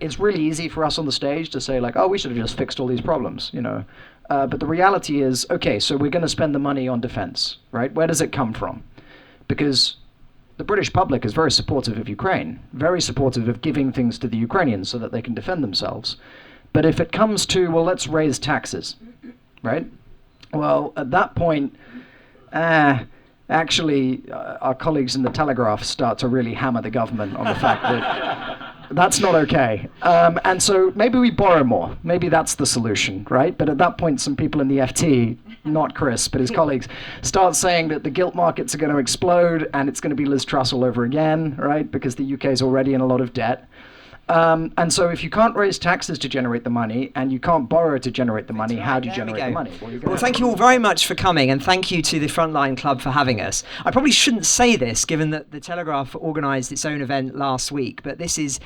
it's really easy for us on the stage to say like, oh, we should have just fixed all these problems, you know. But the reality is, okay, so we're going to spend the money on defense, right? Where does it come from? Because the British public is very supportive of Ukraine, very supportive of giving things to the Ukrainians so that they can defend themselves. But if it comes to, well, let's raise taxes, right? Well, at that point, actually, our colleagues in the Telegraph start to really hammer the government on the fact that that's not okay. And so maybe we borrow more. Maybe that's the solution, right? But at that point, some people in the FT, not Chris, but his colleagues, start saying that the gilt markets are going to explode and it's going to be Liz Truss all over again, right? Because the UK is already in a lot of debt. And so if you can't raise taxes to generate the money and you can't borrow to generate the money, how do you generate the money? Well, thank you all very much for coming, and thank you to the Frontline Club for having us. I probably shouldn't say this, given that the Telegraph organised its own event last week, but this is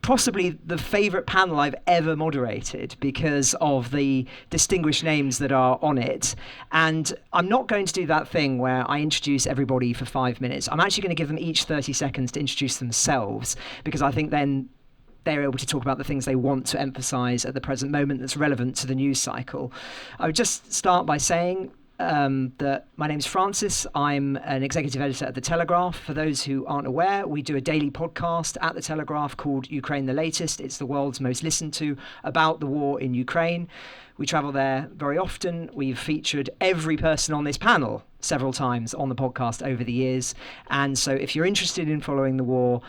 possibly the favourite panel I've ever moderated because of the distinguished names that are on it. And I'm not going to do that thing where I introduce everybody for 5 minutes. I'm actually going to give them each 30 seconds to introduce themselves, because I think then they're able to talk about the things they want to emphasise at the present moment that's relevant to the news cycle. I would just start by saying that my name's Francis. I'm an executive editor at The Telegraph. For those who aren't aware, we do a daily podcast at The Telegraph called Ukraine the Latest. It's the world's most listened to about the war in Ukraine. We travel there very often. We've featured every person on this panel several times on the podcast over the years. And so if you're interested in following the war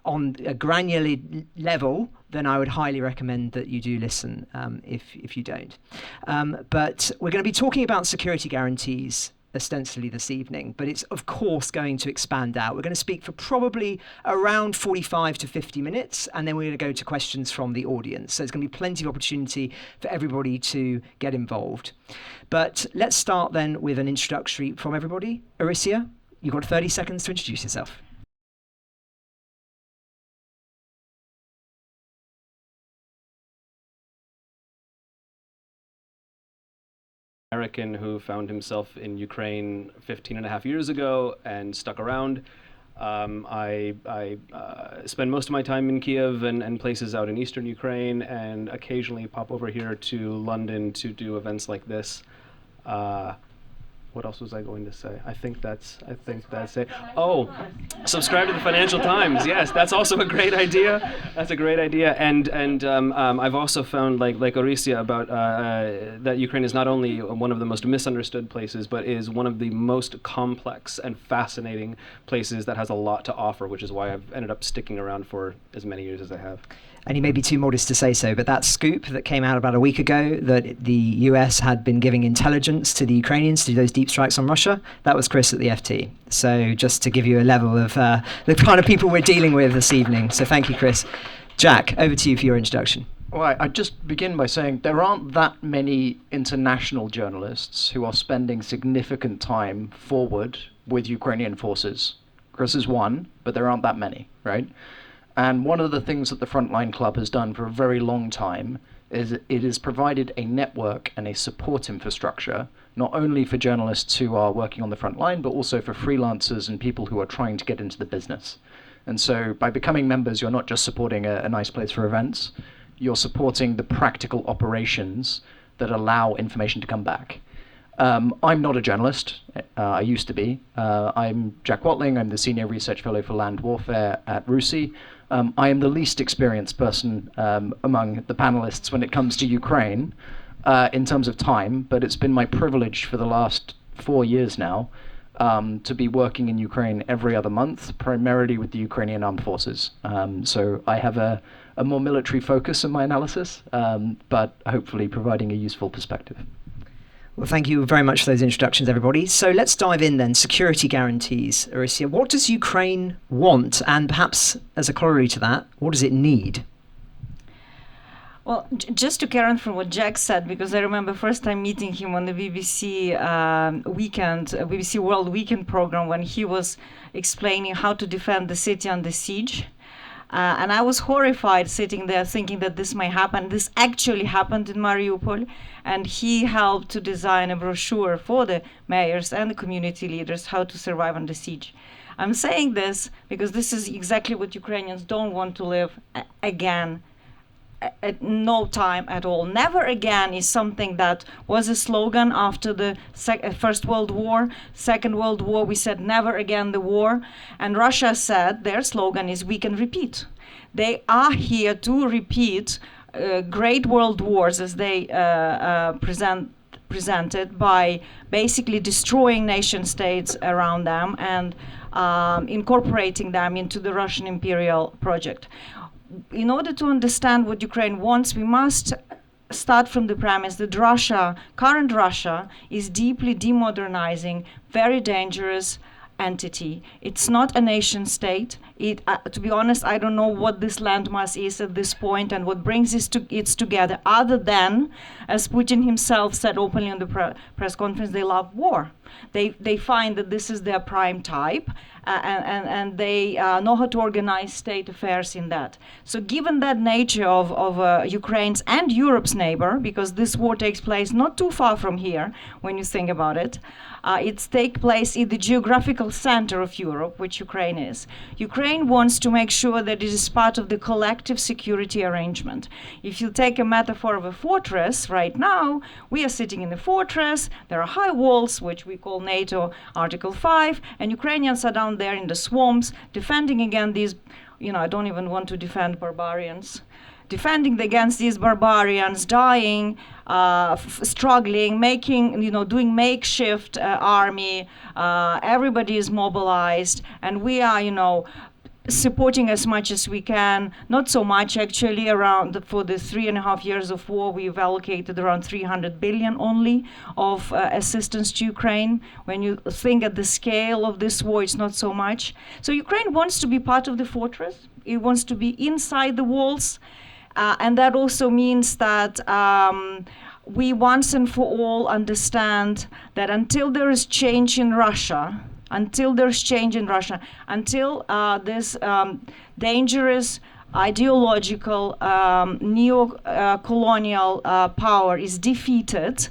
on a granular level, then I would highly recommend that you do listen if you don't. But we're going to be talking about security guarantees ostensibly this evening, but it's of course going to expand out. We're going to speak for probably around 45 to 50 minutes, and then we're going to go to questions from the audience. So there's going to be plenty of opportunity for everybody to get involved. But let's start then with an introductory from everybody. Arisia, you've got 30 seconds to introduce yourself. American who found himself in Ukraine 15 and a half years ago and stuck around. I spend most of my time in Kyiv and places out in eastern Ukraine, and occasionally pop over here to London to do events like this. What else was I going to say? I think that's it. Oh, subscribe to the Financial Times. Yes, that's also a great idea. That's a great idea. And I've also found, like Orisia, about that Ukraine is not only one of the most misunderstood places, but is one of the most complex and fascinating places that has a lot to offer, which is why I've ended up sticking around for as many years as I have. And he may be too modest to say so, but that scoop that came out about a week ago that the US had been giving intelligence to the Ukrainians to do those deep strikes on Russia, that was Chris at the FT. So just to give you a level of the kind of people we're dealing with this evening. So thank you, Chris. Jack, over to you for your introduction. Well, I'd just begin by saying there aren't that many international journalists who are spending significant time forward with Ukrainian forces. Chris is one, but there aren't that many, right? And one of the things that the Frontline Club has done for a very long time is it has provided a network and a support infrastructure, not only for journalists who are working on the front line, but also for freelancers and people who are trying to get into the business. And so by becoming members, you're not just supporting a nice place for events, you're supporting the practical operations that allow information to come back. I'm not a journalist. I used to be. I'm Jack Watling. I'm the Senior Research Fellow for Land Warfare at RUSI. I am the least experienced person among the panelists when it comes to Ukraine in terms of time, but it's been my privilege for the last 4 years now to be working in Ukraine every other month, primarily with the Ukrainian armed forces. So I have a more military focus in my analysis, but hopefully providing a useful perspective. Well, thank you very much for those introductions, everybody. So let's dive in then. Security guarantees. Arisia, what does Ukraine want? And perhaps as a corollary to that, what does it need? Well, just to carry on from what Jack said, because I remember first time meeting him on the BBC BBC World Weekend program when he was explaining how to defend the city under siege. And I was horrified sitting there thinking that this might happen. This actually happened in Mariupol, and he helped to design a brochure for the mayors and the community leaders how to survive under siege. I'm saying this because this is exactly what Ukrainians don't want to live again at no time at all. Never again is something that was a slogan after the First World War. Second World War, we said never again the war. And Russia said their slogan is we can repeat. They are here to repeat great world wars as they presented by basically destroying nation states around them and incorporating them into the Russian imperial project. In order to understand what Ukraine wants, we must start from the premise that Russia, current Russia, is deeply demodernizing, very dangerous entity. It's not a nation state. To be honest, I don't know what this landmass is at this point and what brings it together, other than, as Putin himself said openly on the press conference, they love war. They find that this is their prime type, and they know how to organize state affairs in that. So given that nature of Ukraine's and Europe's neighbor, because this war takes place not too far from here, when you think about it, it takes place in the geographical center of Europe, which Ukraine is. Ukraine wants to make sure that it is part of the collective security arrangement. If you take a metaphor of a fortress, right now, we are sitting in the fortress, there are high walls, which we call NATO Article 5, and Ukrainians are down there in the swamps, defending against these, I don't even want to defend barbarians, defending against these barbarians, dying, struggling, doing makeshift army. Everybody is mobilized, and we are, supporting as much as we can. Not so much actually. For the 3.5 years of war, we've allocated around 300 billion only of assistance to Ukraine. When you think at the scale of this war, it's not so much. So Ukraine wants to be part of the fortress. It wants to be inside the walls. And that also means that we once and for all understand that until there is change in Russia, until this dangerous ideological neo-colonial power is defeated,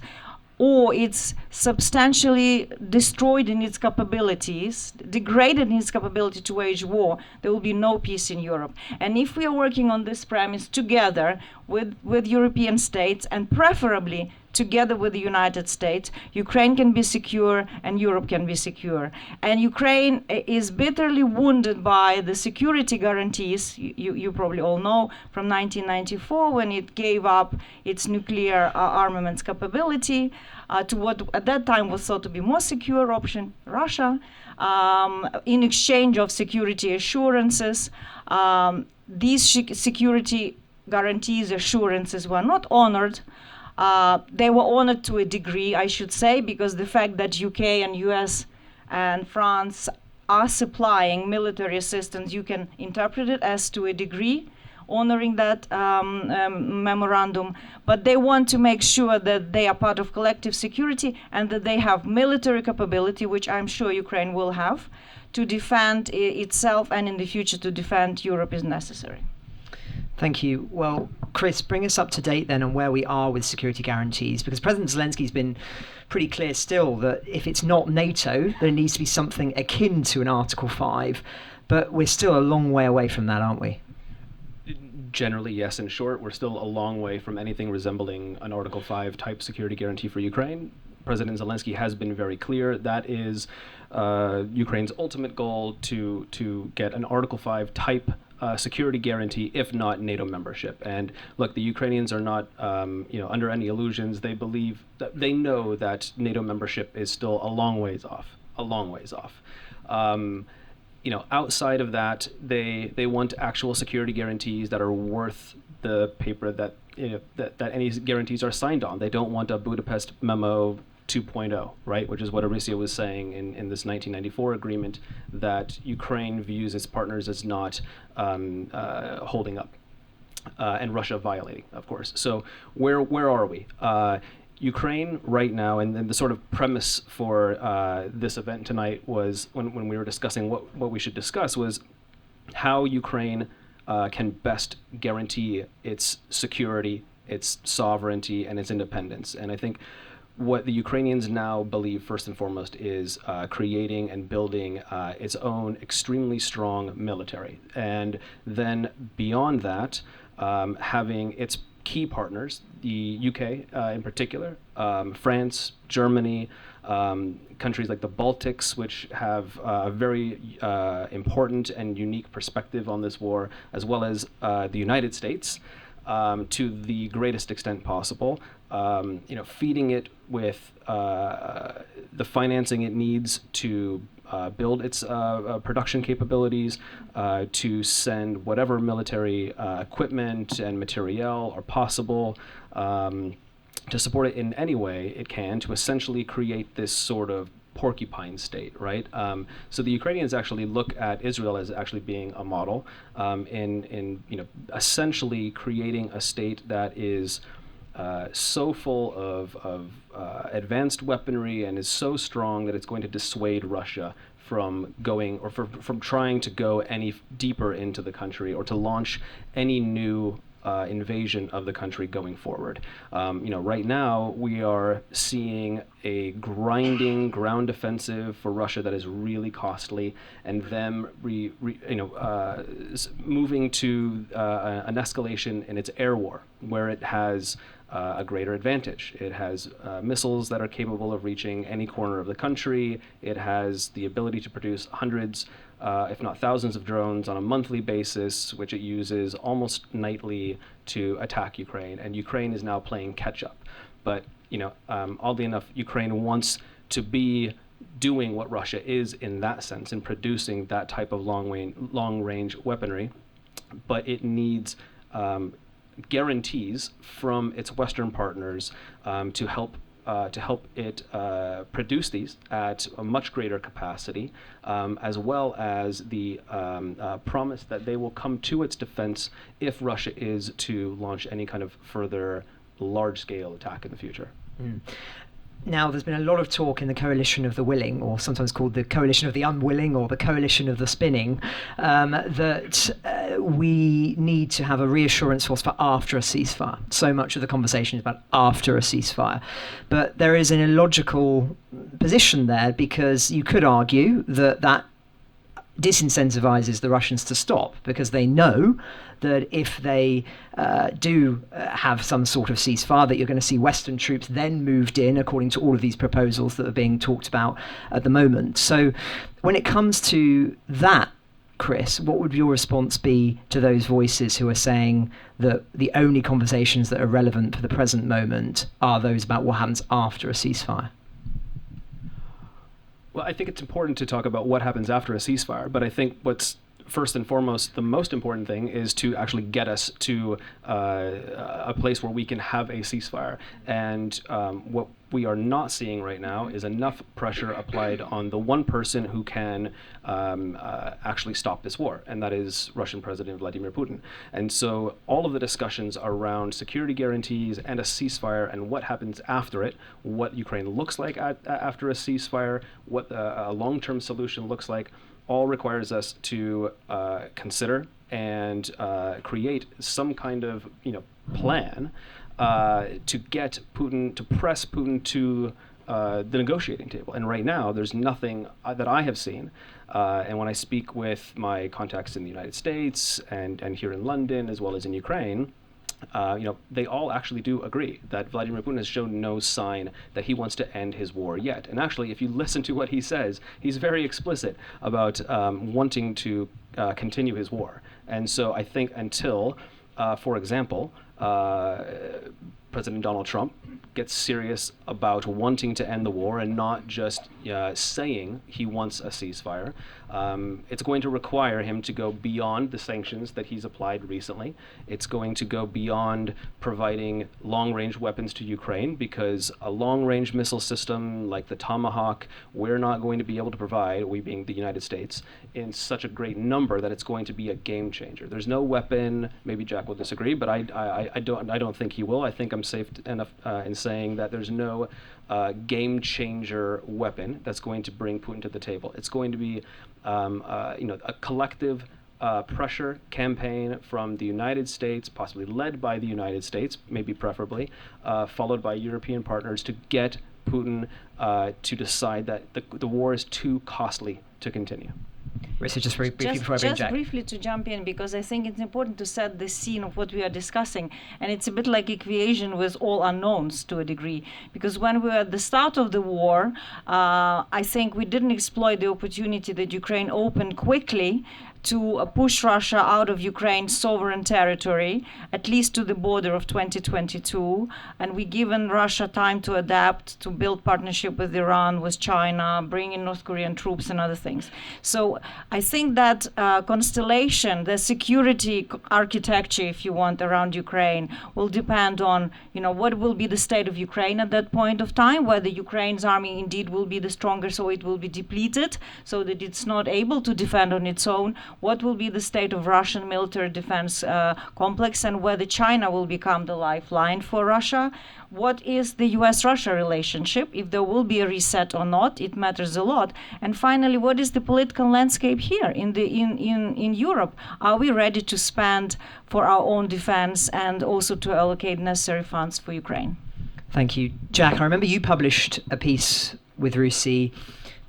or it's substantially destroyed in its capabilities, degraded in its capability to wage war, there will be no peace in Europe. And if we are working on this premise together with European states, and preferably together with the United States, Ukraine can be secure and Europe can be secure. And Ukraine is bitterly wounded by the security guarantees, you probably all know, from 1994, when it gave up its nuclear armaments capability to what at that time was thought to be more secure option, Russia, in exchange of security assurances. These security guarantees, assurances were not honored. They were honored to a degree, I should say, because the fact that UK and US and France are supplying military assistance, you can interpret it as to a degree, honoring that memorandum. But they want to make sure that they are part of collective security and that they have military capability, which I'm sure Ukraine will have, to defend itself, and in the future to defend Europe is necessary. Thank you. Well, Chris, bring us up to date then on where we are with security guarantees, because President Zelensky's been pretty clear still that if it's not NATO, there needs to be something akin to an Article 5. But we're still a long way away from that, aren't we? Generally, yes. In short, we're still a long way from anything resembling an Article 5 type security guarantee for Ukraine. President Zelensky has been very clear that is Ukraine's ultimate goal, to get an Article 5 type security guarantee, if not NATO membership. And look, the Ukrainians are not, under any illusions. They believe that they know that NATO membership is still a long ways off. Outside of that, they want actual security guarantees that are worth the paper that any guarantees are signed on. They don't want a Budapest Memo 2.0, right, which is what Arisia was saying in this 1994 agreement, that Ukraine views its partners as not holding up, and Russia violating, of course. So where are we? Ukraine right now, and the sort of premise for this event tonight was, when we were discussing what we should discuss, was how Ukraine can best guarantee its security, its sovereignty, and its independence. And I think what the Ukrainians now believe, first and foremost, is creating and building its own extremely strong military. And then beyond that, having its key partners, the UK in particular, France, Germany, countries like the Baltics, which have a very important and unique perspective on this war, as well as the United States, to the greatest extent possible. Feeding it with the financing it needs to build its production capabilities, to send whatever military equipment and materiel are possible, to support it in any way it can, to essentially create this sort of porcupine state, right? So the Ukrainians actually look at Israel as actually being a model in essentially creating a state that is so full of advanced weaponry and is so strong that it's going to dissuade Russia from going or from trying to go any deeper into the country or to launch any new invasion of the country going forward. Right now we are seeing a grinding ground offensive for Russia that is really costly, and them moving to an escalation in its air war, where it has a greater advantage. It has missiles that are capable of reaching any corner of the country. It has the ability to produce hundreds, if not thousands of drones on a monthly basis, which it uses almost nightly to attack Ukraine. And Ukraine is now playing catch up. But, oddly enough, Ukraine wants to be doing what Russia is in that sense, in producing that type of long-range weaponry. But it needs guarantees from its Western partners to help it produce these at a much greater capacity, as well as the promise that they will come to its defense if Russia is to launch any kind of further large-scale attack in the future. Mm. Now, there's been a lot of talk in the coalition of the willing, or sometimes called the coalition of the unwilling, or the coalition of the spinning, that we need to have a reassurance force for after a ceasefire. So much of the conversation is about after a ceasefire. But there is an illogical position there, because you could argue that disincentivizes the Russians to stop, because they know that if they do have some sort of ceasefire, that you're going to see Western troops then moved in, according to all of these proposals that are being talked about at the moment. So when it comes to that, Chris, what would your response be to those voices who are saying that the only conversations that are relevant for the present moment are those about what happens after a ceasefire? Well, I think it's important to talk about what happens after a ceasefire, but I think what's first and foremost, the most important thing is to actually get us to a place where we can have a ceasefire. And what we are not seeing right now is enough pressure applied on the one person who can actually stop this war, and that is Russian President Vladimir Putin. And so all of the discussions around security guarantees and a ceasefire and what happens after it, what Ukraine looks like after a ceasefire, what a long-term solution looks like, all requires us to consider and create some kind of plan to get Putin, to press Putin to the negotiating table. And right now, there's nothing that I have seen. And when I speak with my contacts in the United States and here in London, as well as in Ukraine, they all actually do agree that Vladimir Putin has shown no sign that he wants to end his war yet. And actually, if you listen to what he says, he's very explicit about wanting to continue his war. And so I think until, for example, President Donald Trump gets serious about wanting to end the war and not just saying he wants a ceasefire, it's going to require him to go beyond the sanctions that he's applied recently. It's going to go beyond providing long-range weapons to Ukraine, because a long-range missile system like the Tomahawk, we're not going to be able to provide, we being the United States, in such a great number that it's going to be a game changer. There's no weapon, maybe Jack will disagree, but I don't think he will. I think I'm safe enough in saying that there's no game changer weapon that's going to bring Putin to the table. It's going to be a collective pressure campaign from the United States, possibly led by the United States, maybe preferably, followed by European partners, to get Putin to decide that the war is too costly to continue. Rissa, just very briefly before I bring Just Jack. briefly to jump in, because I think it's important to set the scene of what we are discussing. And it's a bit like equation with all unknowns to a degree. Because when we were at the start of the war, I think we didn't exploit the opportunity that Ukraine opened quickly to push Russia out of Ukraine's sovereign territory, at least to the border of 2022. And we given Russia time to adapt, to build partnership with Iran, with China, bring in North Korean troops and other things. So I think that constellation, the security architecture, if you want, around Ukraine will depend on, what will be the state of Ukraine at that point of time, whether Ukraine's army indeed will be the stronger, so it will be depleted, so that it's not able to defend on its own. What will be the state of Russian military defense complex, and whether China will become the lifeline for Russia? What is the US-Russia relationship? If there will be a reset or not, it matters a lot. And finally, what is the political landscape here in Europe? Are we ready to spend for our own defense and also to allocate necessary funds for Ukraine? Thank you. Jack, I remember you published a piece with Russi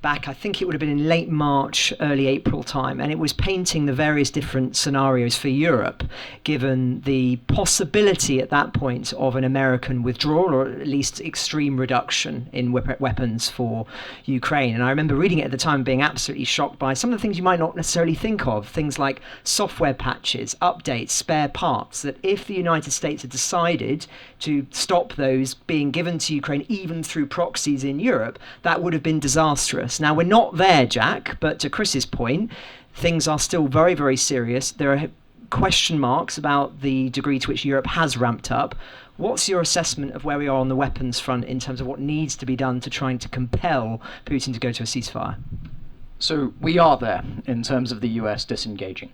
back, I think it would have been in late March, early April time, and it was painting the various different scenarios for Europe, given the possibility at that point of an American withdrawal, or at least extreme reduction in weapons for Ukraine. And I remember reading it at the time, being absolutely shocked by some of the things you might not necessarily think of, things like software patches, updates, spare parts, that if the United States had decided to stop those being given to Ukraine, even through proxies in Europe, that would have been disastrous. Now, we're not there, Jack, but to Chris's point, things are still very, very serious. There are question marks about the degree to which Europe has ramped up. What's your assessment of where we are on the weapons front in terms of what needs to be done to trying to compel Putin to go to a ceasefire? So we are there in terms of the US disengaging,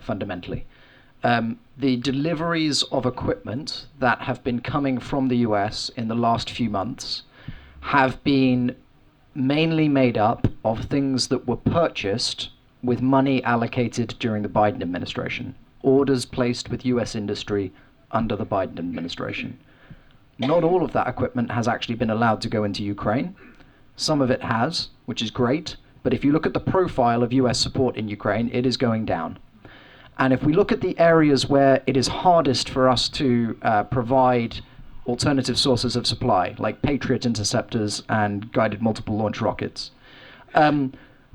fundamentally. The deliveries of equipment that have been coming from the US in the last few months have been mainly made up of things that were purchased with money allocated during the Biden administration, orders placed with US industry under the Biden administration. Not all of that equipment has actually been allowed to go into Ukraine. Some of it has, which is great, but if you look at the profile of US support in Ukraine, it is going down. And if we look at the areas where it is hardest for us to provide alternative sources of supply, like Patriot interceptors and guided multiple launch rockets.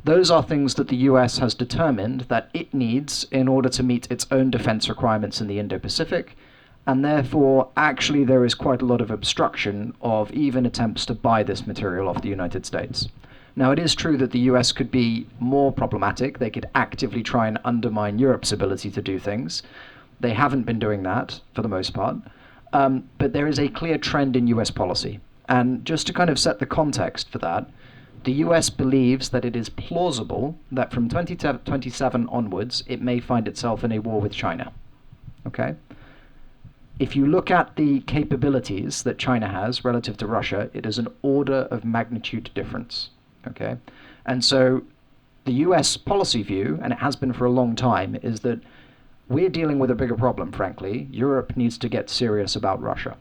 Those are things that the US has determined that it needs in order to meet its own defense requirements in the Indo-Pacific, and therefore actually there is quite a lot of obstruction of even attempts to buy this material off the United States. Now, it is true that the US could be more problematic. They could actively try and undermine Europe's ability to do things. They haven't been doing that for the most part. But there is a clear trend in US policy. And just to kind of set the context for that, the US believes that it is plausible that from 2027 onwards, it may find itself in a war with China. Okay? If you look at the capabilities that China has relative to Russia, it is an order of magnitude difference. Okay? And so the US policy view, and it has been for a long time, is that we're dealing with a bigger problem, frankly. Europe needs to get serious about Russia.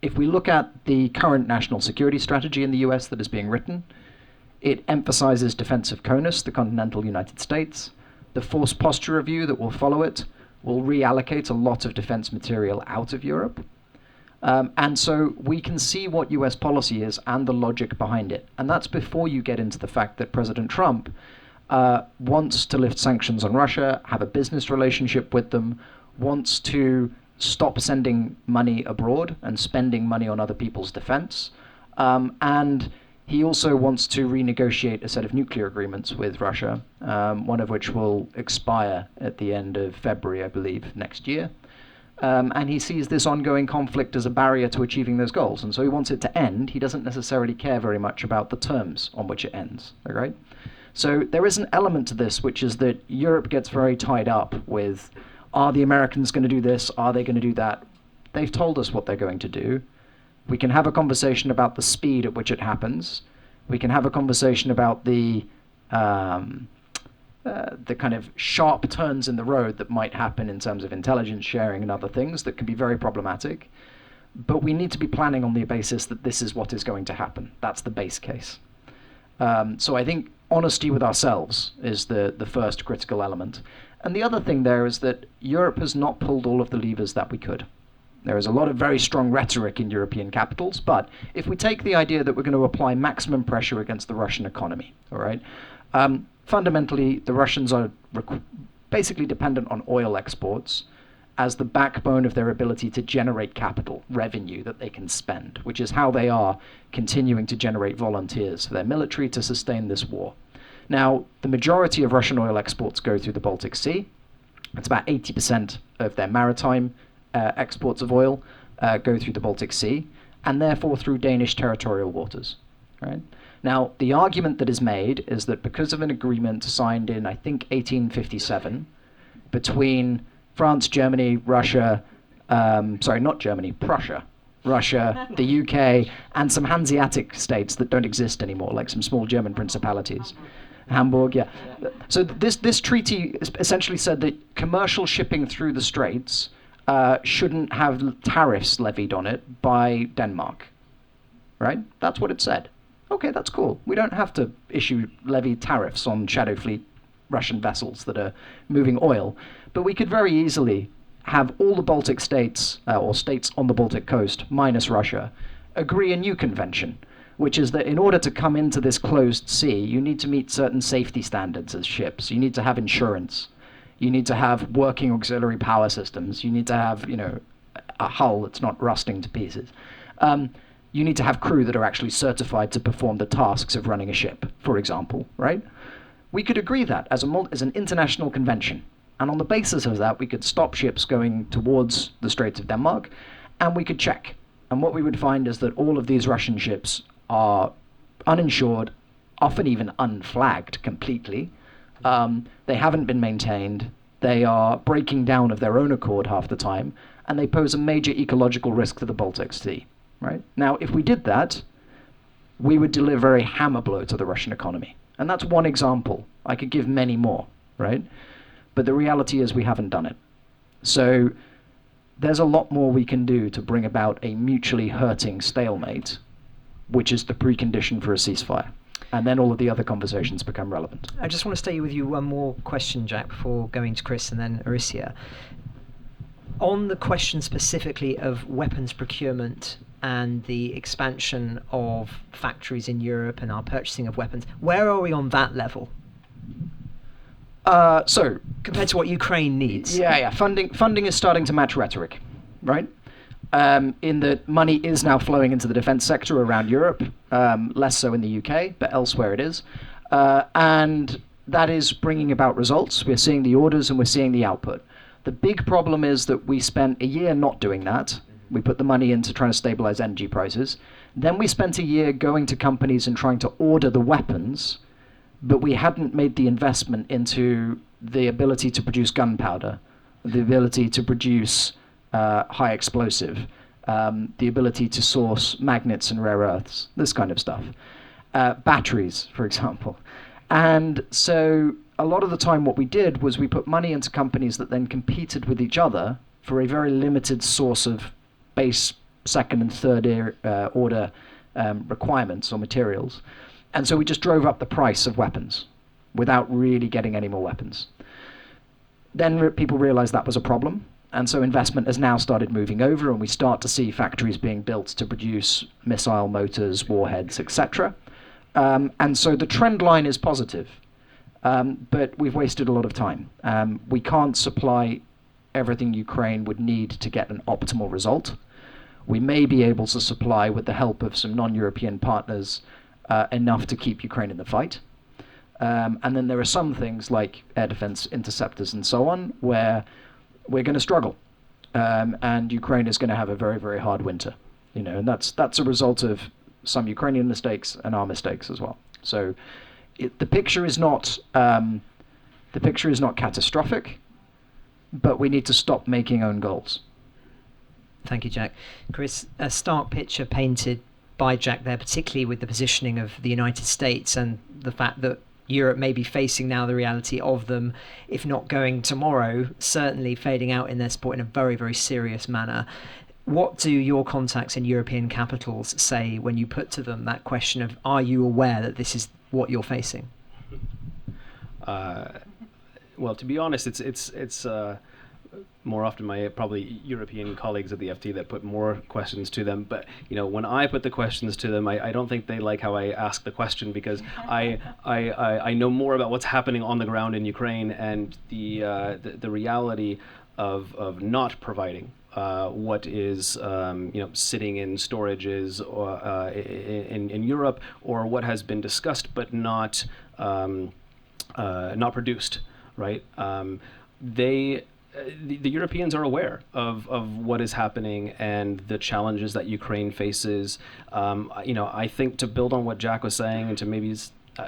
If we look at the current national security strategy in the US that is being written, it emphasizes defensive CONUS, the continental United States. The force posture review that will follow it will reallocate a lot of defense material out of Europe. And so we can see what US policy is and the logic behind it. And that's before you get into the fact that President Trump wants to lift sanctions on Russia, have a business relationship with them, wants to stop sending money abroad and spending money on other people's defense. And he also wants to renegotiate a set of nuclear agreements with Russia, one of which will expire at the end of February, I believe, next year. And he sees this ongoing conflict as a barrier to achieving those goals. And so he wants it to end. He doesn't necessarily care very much about the terms on which it ends, all right? So there is an element to this, which is that Europe gets very tied up with, are the Americans going to do this? Are they going to do that? They've told us what they're going to do. We can have a conversation about the speed at which it happens. We can have a conversation about the kind of sharp turns in the road that might happen in terms of intelligence sharing and other things that can be very problematic. But we need to be planning on the basis that this is what is going to happen. That's the base case. So I think honesty with ourselves is the first critical element. And the other thing there is that Europe has not pulled all of the levers that we could. There is a lot of very strong rhetoric in European capitals, but if we take the idea that we're going to apply maximum pressure against the Russian economy, all right, fundamentally the Russians are basically dependent on oil exports as the backbone of their ability to generate capital, revenue that they can spend, which is how they are continuing to generate volunteers for their military to sustain this war. Now, the majority of Russian oil exports go through the Baltic Sea. It's about 80% of their maritime exports of oil go through the Baltic Sea, and therefore through Danish territorial waters. Right? Now, the argument that is made is that because of an agreement signed in, I think, 1857, between France, Germany, Russia, not Germany, Prussia, Russia, the UK, and some Hanseatic states that don't exist anymore, like some small German principalities. Hamburg, yeah. So this treaty essentially said that commercial shipping through the straits shouldn't have tariffs levied on it by Denmark, right? That's what it said. Okay, that's cool. We don't have to levy tariffs on shadow fleet Russian vessels that are moving oil, but we could very easily have all the Baltic states, or states on the Baltic coast, minus Russia, agree a new convention, which is that in order to come into this closed sea, you need to meet certain safety standards as ships. You need to have insurance. You need to have working auxiliary power systems. You need to have, a hull that's not rusting to pieces. You need to have crew that are actually certified to perform the tasks of running a ship, for example, right? We could agree that as an international convention. And on the basis of that, we could stop ships going towards the Straits of Denmark, and we could check. And what we would find is that all of these Russian ships are uninsured, often even unflagged completely. They haven't been maintained. They are breaking down of their own accord half the time, and they pose a major ecological risk to the Baltic Sea. Right? Now, if we did that, we would deliver a hammer blow to the Russian economy. And that's one example. I could give many more, right? But the reality is we haven't done it. So there's a lot more we can do to bring about a mutually hurting stalemate, which is the precondition for a ceasefire. And then all of the other conversations become relevant. I just want to stay with you one more question, Jack, before going to Chris and then Arisia. On the question specifically of weapons procurement and the expansion of factories in Europe and our purchasing of weapons, where are we on that level? So compared to what Ukraine needs. Yeah. Funding is starting to match rhetoric, right? In that money is now flowing into the defense sector around Europe, less so in the UK, but elsewhere it is. And that is bringing about results. We're seeing the orders and we're seeing the output. The big problem is that we spent a year not doing that. We put the money into trying to stabilize energy prices. Then we spent a year going to companies and trying to order the weapons, but we hadn't made the investment into the ability to produce gunpowder, the ability to produce high explosive, the ability to source magnets and rare earths, this kind of stuff. Batteries, for example. And so a lot of the time what we did was we put money into companies that then competed with each other for a very limited source of base second and third order requirements or materials. And so we just drove up the price of weapons without really getting any more weapons. Then people realized that was a problem. And so investment has now started moving over, and we start to see factories being built to produce missile motors, warheads, etc. And so the trend line is positive, but we've wasted a lot of time. We can't supply everything Ukraine would need to get an optimal result. We may be able to supply, with the help of some non-European partners, enough to keep Ukraine in the fight. And then there are some things like air defense interceptors and so on, where we're going to struggle. And Ukraine is going to have a very, very hard winter. And that's a result of some Ukrainian mistakes and our mistakes as well. So the picture is not catastrophic, but we need to stop making own goals. Thank you, Jack. Chris, a stark picture painted by Jack there, particularly with the positioning of the United States and the fact that Europe may be facing now the reality of them, if not going tomorrow, certainly fading out in their support in a very, very serious manner. What do your contacts in European capitals say when you put to them that question of, are you aware that this is what you're facing? Well, to be honest, it's more often my probably European colleagues at the FT that put more questions to them. But when I put the questions to them, I don't think they like how I ask the question, because I know more about what's happening on the ground in Ukraine and the reality of not providing what is sitting in storages or in Europe, or what has been discussed but not produced. Right? The Europeans are aware of what is happening and the challenges that Ukraine faces. I think, to build on what Jack was saying, and to maybe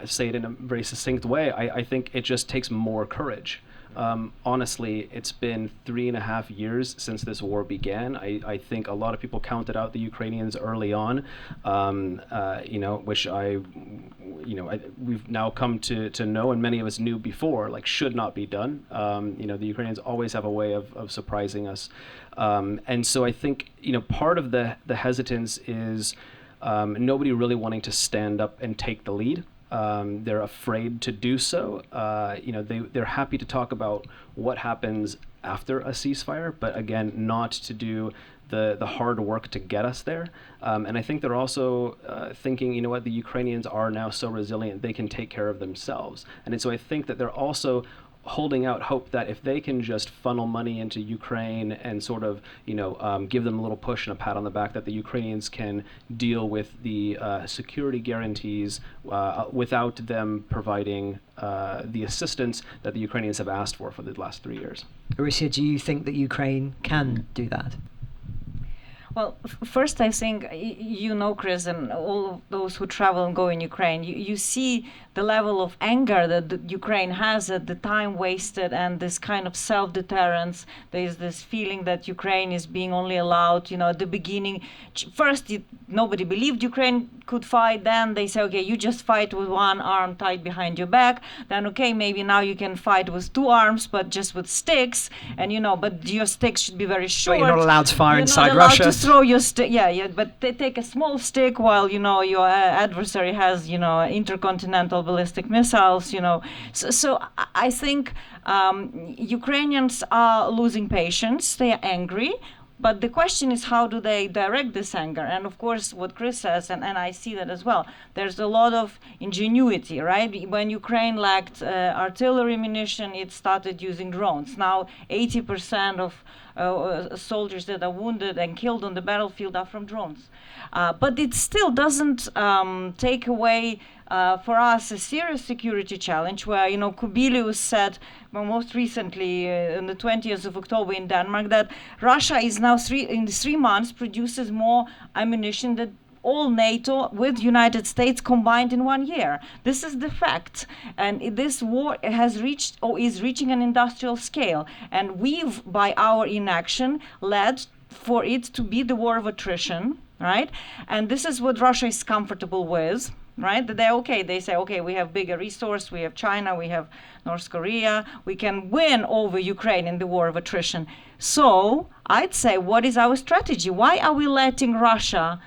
say it in a very succinct way, I think it just takes more courage. Honestly, it's been 3.5 years since this war began. I think a lot of people counted out the Ukrainians early on, which we've now come to know, and many of us knew before, like, should not be done. The Ukrainians always have a way of surprising us. And so I think, part of the hesitance is nobody really wanting to stand up and take the lead. They're afraid to do so. They're happy to talk about what happens after a ceasefire, but again, not to do the hard work to get us there. And I think they're also thinking, the Ukrainians are now so resilient, they can take care of themselves. And so I think that they're also holding out hope that if they can just funnel money into Ukraine and sort of, give them a little push and a pat on the back, that the Ukrainians can deal with the security guarantees without them providing the assistance that the Ukrainians have asked for the last 3 years. Arisia, do you think that Ukraine can do that? Well, first, I think, Chris, and all of those who travel and go in Ukraine, you see the level of anger that the Ukraine has at the time wasted and this kind of self-deterrence. There is this feeling that Ukraine is being only allowed, at the beginning. First, nobody believed Ukraine could fight. Then they say, okay, you just fight with one arm tied behind your back. Then, okay, maybe now you can fight with two arms, but just with sticks. And, but your sticks should be very short. But you're not allowed to fire inside Russia. Russia. To throw your stick, but they take a small stick while your adversary has intercontinental ballistic missiles. So I think Ukrainians are losing patience. They are angry. But the question is, how do they direct this anger? And of course, what Chris says, and I see that as well, there's a lot of ingenuity, right? When Ukraine lacked artillery munition, it started using drones. Now, 80% of soldiers that are wounded and killed on the battlefield are from drones. But it still doesn't take away for us a serious security challenge, where Kubilius said most recently on the 20th of October in Denmark that Russia is now in 3 months produces more ammunition than all NATO with United States combined in 1 year. This is the fact. And this war has reached or is reaching an industrial scale. And we've, by our inaction, led for it to be the war of attrition, right? And this is what Russia is comfortable with. Right? They're okay. They say, okay, we have bigger resource. We have China. We have North Korea. We can win over Ukraine in the war of attrition. So I'd say, what is our strategy? Why are we letting Russia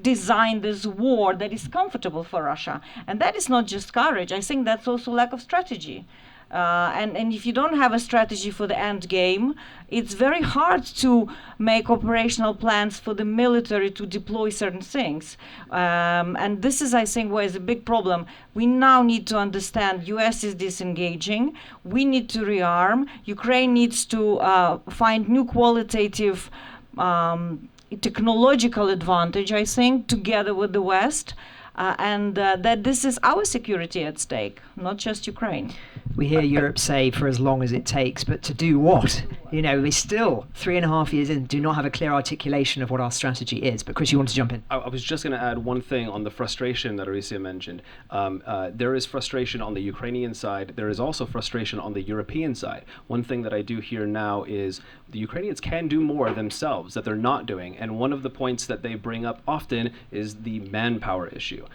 design this war that is comfortable for Russia? And that is not just courage. I think that's also lack of strategy. And if you don't have a strategy for the end game, it's very hard to make operational plans for the military to deploy certain things. And this is, I think, where is a big problem. We now need to understand US is disengaging. We need to rearm. Ukraine needs to find new qualitative technological advantage, I think, together with the West. And that this is our security at stake, not just Ukraine. We hear Europe say for as long as it takes, but to do what? We're still 3.5 years in, do not have a clear articulation of what our strategy is. But Chris, you want to jump in? I was just going to add one thing on the frustration that Arisia mentioned. There is frustration on the Ukrainian side. There is also frustration on the European side. One thing that I do hear now is the Ukrainians can do more themselves that they're not doing. And one of the points that they bring up often is the manpower issue.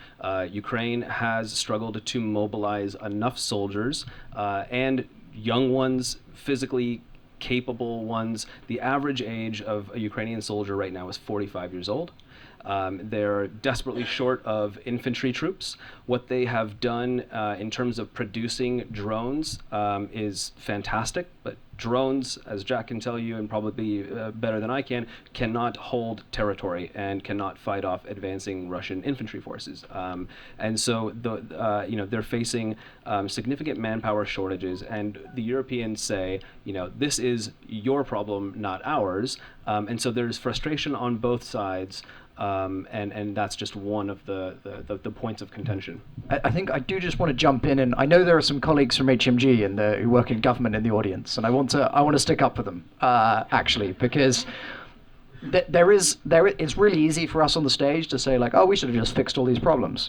Ukraine has struggled to mobilize enough soldiers and young ones, physically capable ones. The average age of a Ukrainian soldier right now is 45 years old. They're desperately short of infantry troops. What they have done in terms of producing drones is fantastic, but drones, as Jack can tell you and probably better than I can, cannot hold territory and cannot fight off advancing Russian infantry forces. And so they're facing significant manpower shortages, and the Europeans say, this is your problem, not ours. And so there's frustration on both sides. And that's just one of the points of contention. I think I do just want to jump in, and I know there are some colleagues from HMG who work in government in the audience, and I want to stick up for them actually, because it's really easy for us on the stage to say like, oh, we should have just fixed all these problems,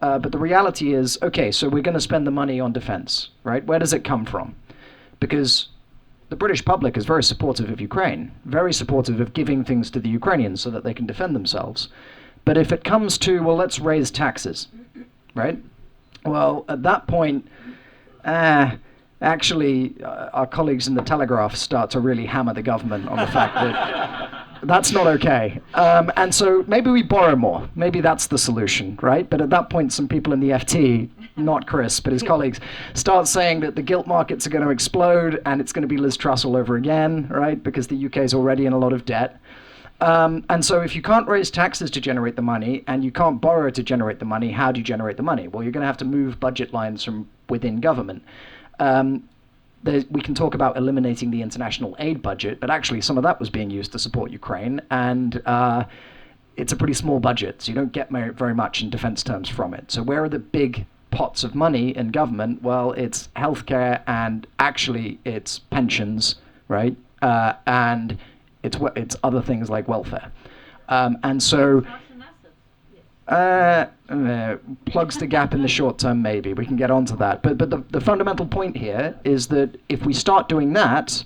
but the reality is, okay, so we're going to spend the money on defense, right? Where does it come from? Because the British public is very supportive of Ukraine, very supportive of giving things to the Ukrainians so that they can defend themselves. But if it comes to, well, let's raise taxes, right? Well, at that point, actually, our colleagues in the Telegraph start to really hammer the government on the fact that that's not okay. And so maybe we borrow more. Maybe that's the solution, right? But at that point, some people in the FT, not Chris, but his colleagues, start saying that the gilt markets are going to explode and it's going to be Liz Truss all over again, right? Because the UK is already in a lot of debt. And so if you can't raise taxes to generate the money and you can't borrow to generate the money, how do you generate the money? Well, you're going to have to move budget lines from within government. We can talk about eliminating the international aid budget, but actually some of that was being used to support Ukraine, and it's a pretty small budget, so you don't get very much in defense terms from it. So where are the big pots of money in government? Well, it's healthcare, and actually it's pensions, right? And it's other things like welfare. And so plugs the gap in the short term, maybe. We can get onto that. But the fundamental point here is that if we start doing that,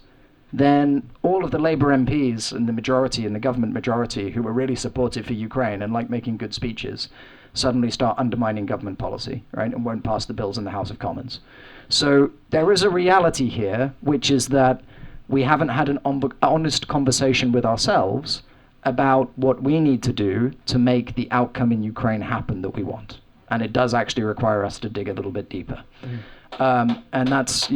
then all of the Labour MPs and the majority and the government majority who were really supportive for Ukraine and like making good speeches suddenly start undermining government policy, right, and won't pass the bills in the House of Commons. So there is a reality here, which is that we haven't had an honest conversation with ourselves about what we need to do to make the outcome in Ukraine happen that we want. And it does actually require us to dig a little bit deeper. And that's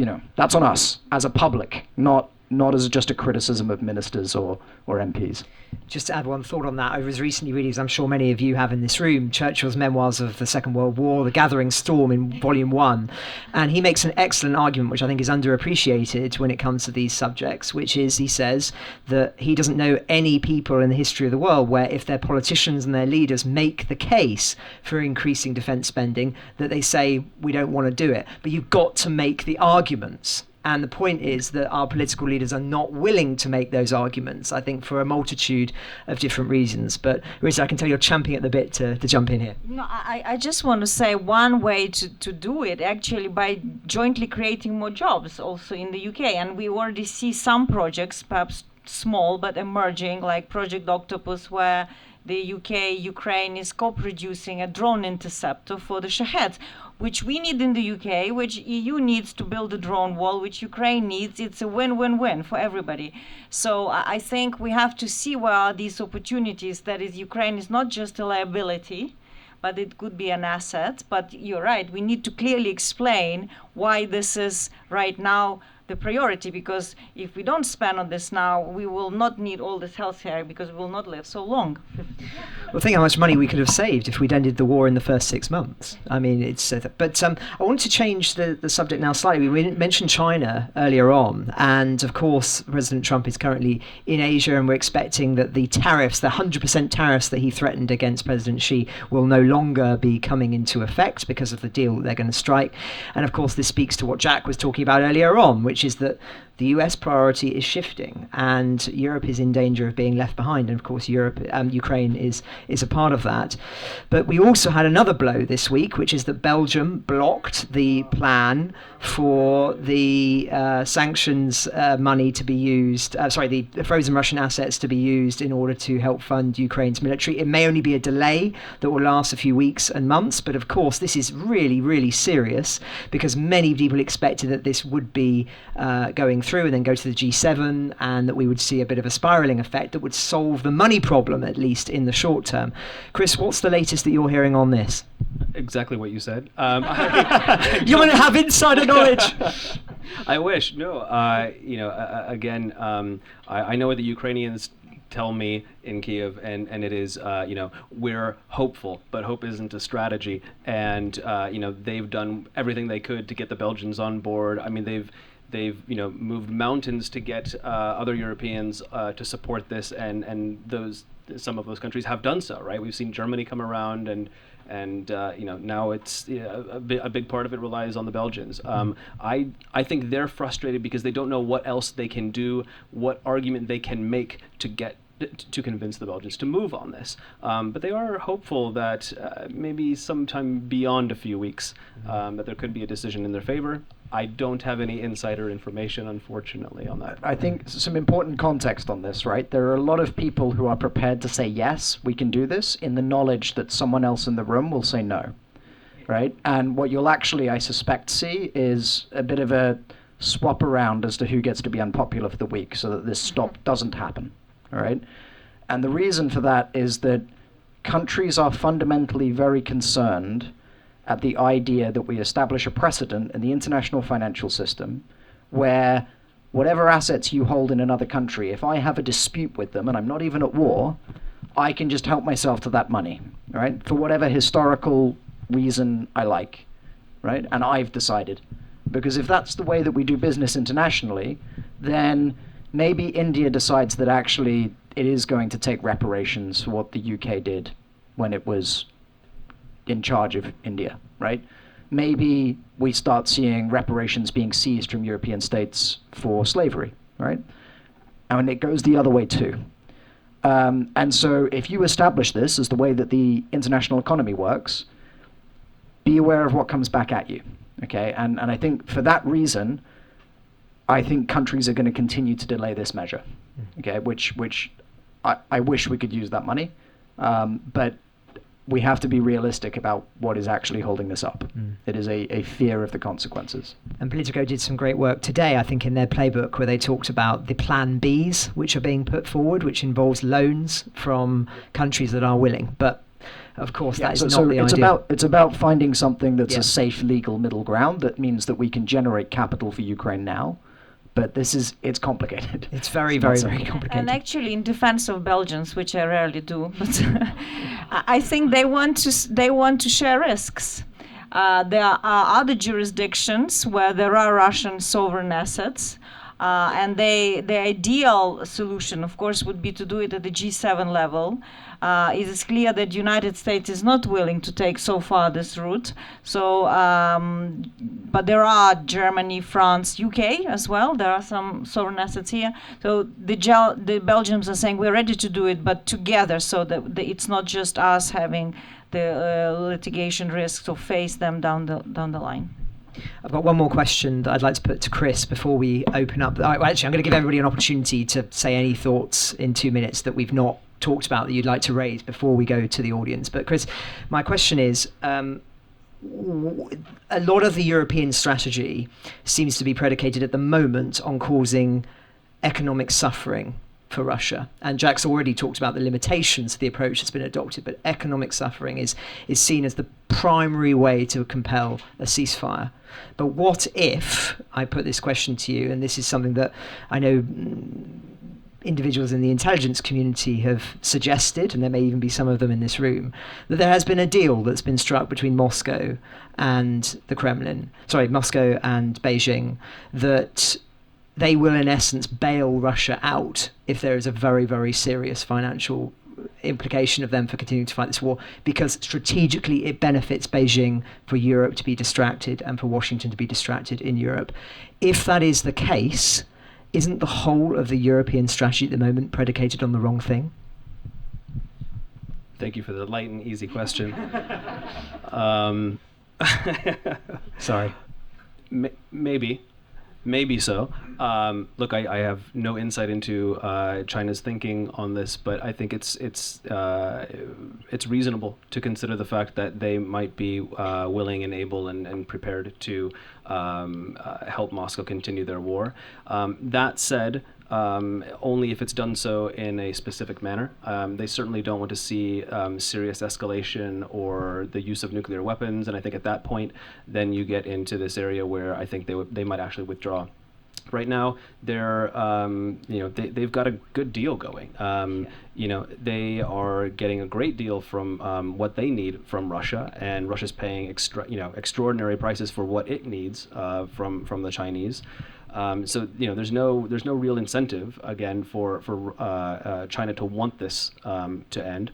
on us as a public, not as just a criticism of ministers or MPs. Just to add one thought on that, I was recently reading, as I'm sure many of you have in this room, Churchill's Memoirs of the Second World War, The Gathering Storm in Volume 1. And he makes an excellent argument, which I think is underappreciated when it comes to these subjects, which is, he says, that he doesn't know any people in the history of the world where if their politicians and their leaders make the case for increasing defence spending, that they say, we don't want to do it. But you've got to make the arguments. And the point is that our political leaders are not willing to make those arguments, I think, for a multitude of different reasons. But, Risa, I can tell you're champing at the bit to jump in here. No, I just want to say one way to do it, actually, by jointly creating more jobs also in the UK. And we already see some projects, perhaps small, but emerging, like Project Octopus, where the UK, Ukraine is co-producing a drone interceptor for the Shaheds, which we need in the UK, which EU needs to build a drone wall, which Ukraine needs. It's a win-win-win for everybody. So I think we have to see where are these opportunities. That is, Ukraine is not just a liability, but it could be an asset. But you're right, we need to clearly explain why this is right now the priority, because if we don't spend on this now, we will not need all this healthcare because we will not live so long. Well, think how much money we could have saved if we'd ended the war in the first 6 months. I mean, it's but I want to change the subject now slightly. We mentioned China earlier on, and of course President Trump is currently in Asia, and we're expecting that the tariffs, the 100% tariffs that he threatened against President Xi, will no longer be coming into effect because of the deal that they're going to strike. And of course this speaks to what Jack was talking about earlier on, which is that the US priority is shifting and Europe is in danger of being left behind. And of course, Ukraine is a part of that. But we also had another blow this week, which is that Belgium blocked the plan for the sanctions money to be used, the frozen Russian assets to be used in order to help fund Ukraine's military. It may only be a delay that will last a few weeks and months, but of course this is really, really serious because many people expected that this would be going through and then go to the G7, and that we would see a bit of a spiraling effect that would solve the money problem, at least in the short term. Chris, what's the latest that you're hearing on this? Exactly what you said. You want to have insider knowledge? I wish. No. Again, I know what the Ukrainians tell me in Kyiv, and it is, we're hopeful, but hope isn't a strategy. And they've done everything they could to get the Belgians on board. I mean, they've moved mountains to get other Europeans to support this, and some of those countries have done so. Right? We've seen Germany come around, and now it's a big part of it relies on the Belgians. I think they're frustrated because they don't know what else they can do, what argument they can make to convince the Belgians to move on this. But they are hopeful that maybe sometime beyond a few weeks that there could be a decision in their favor. I don't have any insider information, unfortunately, on that. I think some important context on this, right? There are a lot of people who are prepared to say, yes, we can do this, in the knowledge that someone else in the room will say no, right? And what you'll actually, I suspect, see is a bit of a swap around as to who gets to be unpopular for the week so that this stop doesn't happen, all right? And the reason for that is that countries are fundamentally very concerned at the idea that we establish a precedent in the international financial system where whatever assets you hold in another country, if I have a dispute with them and I'm not even at war, I can just help myself to that money, right? For whatever historical reason I like, right? And I've decided. Because if that's the way that we do business internationally, then maybe India decides that actually it is going to take reparations for what the UK did when it was in charge of India, right? Maybe we start seeing reparations being seized from European states for slavery, right? And it goes the other way too. And so if you establish this as the way that the international economy works, be aware of what comes back at you, okay? And I think for that reason, I think countries are going to continue to delay this measure, okay? Which I wish we could use that money, but we have to be realistic about what is actually holding this up. It is a fear of the consequences. And Politico did some great work today, I think, in their playbook where they talked about the plan Bs which are being put forward, which involves loans from countries that are willing. But of course, that is not the idea. It's about finding something that's a safe legal middle ground that means that we can generate capital for Ukraine now. But it's complicated. It's very, very, very complicated. And actually, in defense of Belgians, which I rarely do, but I think they want to share risks. There are other jurisdictions where there are Russian sovereign assets, and the ideal solution, of course, would be to do it at the G7 level. It is clear that the United States is not willing to take so far this route. So, but there are Germany, France, UK as well. There are some sovereign assets here. So the Belgians are saying we're ready to do it, but together, so that it's not just us having the litigation risks to face them down the line. I've got one more question that I'd like to put to Chris before we open up. Actually, I'm going to give everybody an opportunity to say any thoughts in 2 minutes that we've not talked about that you'd like to raise before we go to the audience. But Chris, my question is, a lot of the European strategy seems to be predicated at the moment on causing economic suffering for Russia. And Jack's already talked about the limitations of the approach that's been adopted, but economic suffering is seen as the primary way to compel a ceasefire. But what if, I put this question to you, and this is something that I know individuals in the intelligence community have suggested, and there may even be some of them in this room, that there has been a deal that's been struck between Moscow and Moscow and Beijing, that they will in essence bail Russia out if there is a very, very serious financial implication of them for continuing to fight this war, because strategically it benefits Beijing for Europe to be distracted and for Washington to be distracted in Europe. If that is the case, isn't the whole of the European strategy at the moment predicated on the wrong thing? Thank you for the light and easy question. Sorry. Maybe. Maybe so. Look, I have no insight into China's thinking on this, but I think it's reasonable to consider the fact that they might be willing and able and prepared to help Moscow continue their war. That said, only if it's done so in a specific manner. They certainly don't want to see serious escalation or the use of nuclear weapons, and I think at that point, then you get into this area where I think they might actually withdraw. Right now, they've got a good deal going. They are getting a great deal from what they need from Russia, and Russia's paying extraordinary prices for what it needs from the Chinese. So there's no real incentive again for China to want this to end.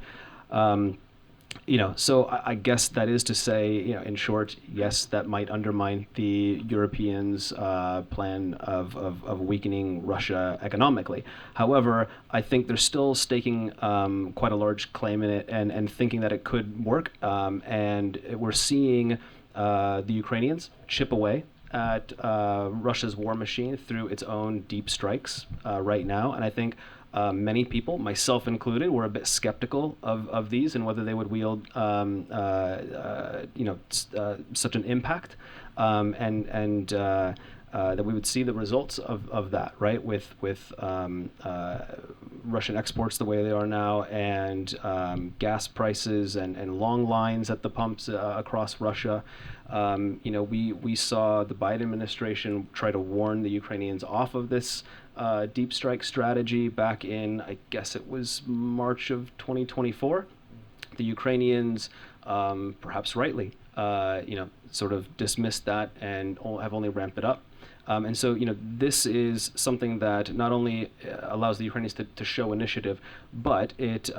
So I guess that is to say, in short, yes, that might undermine the Europeans' plan of weakening Russia economically. However, I think they're still staking quite a large claim in it and thinking that it could work. And we're seeing the Ukrainians chip away at Russia's war machine through its own deep strikes right now. And I think many people, myself included, were a bit skeptical of these and whether they would wield such an impact, and that we would see the results of that, right? With Russian exports the way they are now, and gas prices and long lines at the pumps across Russia. We saw the Biden administration try to warn the Ukrainians off of this deep strike strategy back in, I guess it was March of 2024. The Ukrainians, perhaps rightly, sort of dismissed that and have only ramped it up. And so, this is something that not only allows the Ukrainians to show initiative, but it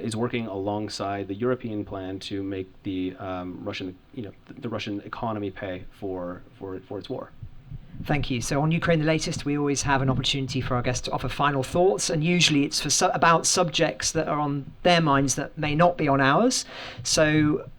is working alongside the European plan to make the Russian economy pay for its war. Thank you. So on Ukraine the Latest, we always have an opportunity for our guests to offer final thoughts, and usually it's about subjects that are on their minds that may not be on ours. So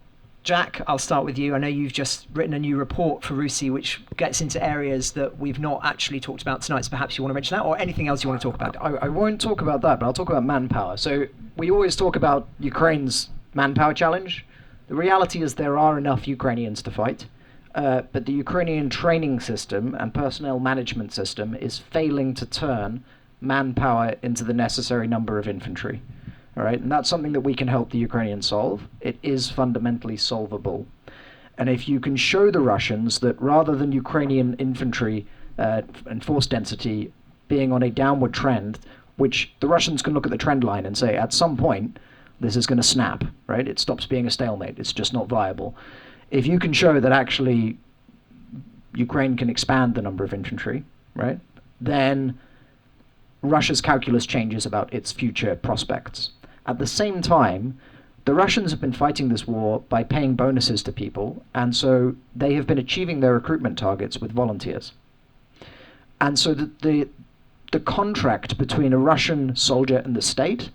Jack, I'll start with you. I know you've just written a new report for RUSI which gets into areas that we've not actually talked about tonight, so perhaps you want to mention that, or anything else you want to talk about. I won't talk about that, but I'll talk about manpower. So we always talk about Ukraine's manpower challenge. The reality is there are enough Ukrainians to fight. But the Ukrainian training system and personnel management system is failing to turn manpower into the necessary number of infantry. All right, and that's something that we can help the Ukrainians solve. It is fundamentally solvable. And if you can show the Russians that rather than Ukrainian infantry and force density being on a downward trend, which the Russians can look at the trend line and say, at some point, this is going to snap, right? It stops being a stalemate. It's just not viable. If you can show that actually Ukraine can expand the number of infantry, right, then Russia's calculus changes about its future prospects. At the same time, the Russians have been fighting this war by paying bonuses to people, and so they have been achieving their recruitment targets with volunteers. And so the contract between a Russian soldier and the state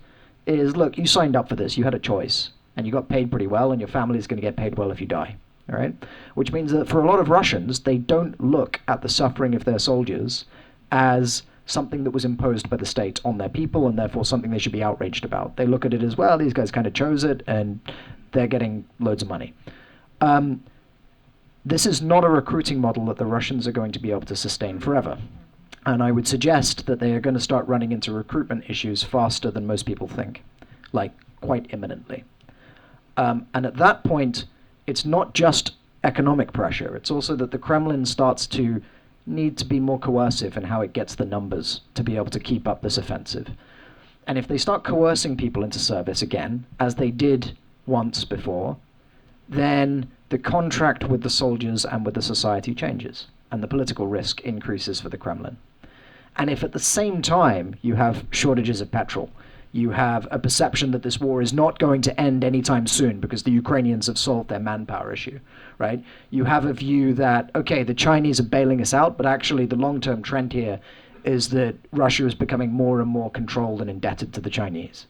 is, look, you signed up for this, you had a choice, and you got paid pretty well, and your family is going to get paid well if you die. All right? Which means that for a lot of Russians, they don't look at the suffering of their soldiers as something that was imposed by the state on their people, and therefore something they should be outraged about. They look at it as, well, these guys kind of chose it, and they're getting loads of money. This is not a recruiting model that the Russians are going to be able to sustain forever. And I would suggest that they are going to start running into recruitment issues faster than most people think, like quite imminently. And at that point, it's not just economic pressure. It's also that the Kremlin starts to need to be more coercive in how it gets the numbers to be able to keep up this offensive. And if they start coercing people into service again, as they did once before, then the contract with the soldiers and with the society changes, and the political risk increases for the Kremlin. And if at the same time you have shortages of petrol, you have a perception that this war is not going to end anytime soon because the Ukrainians have solved their manpower issue, right? You have a view that, okay, the Chinese are bailing us out, but actually the long-term trend here is that Russia is becoming more and more controlled and indebted to the Chinese.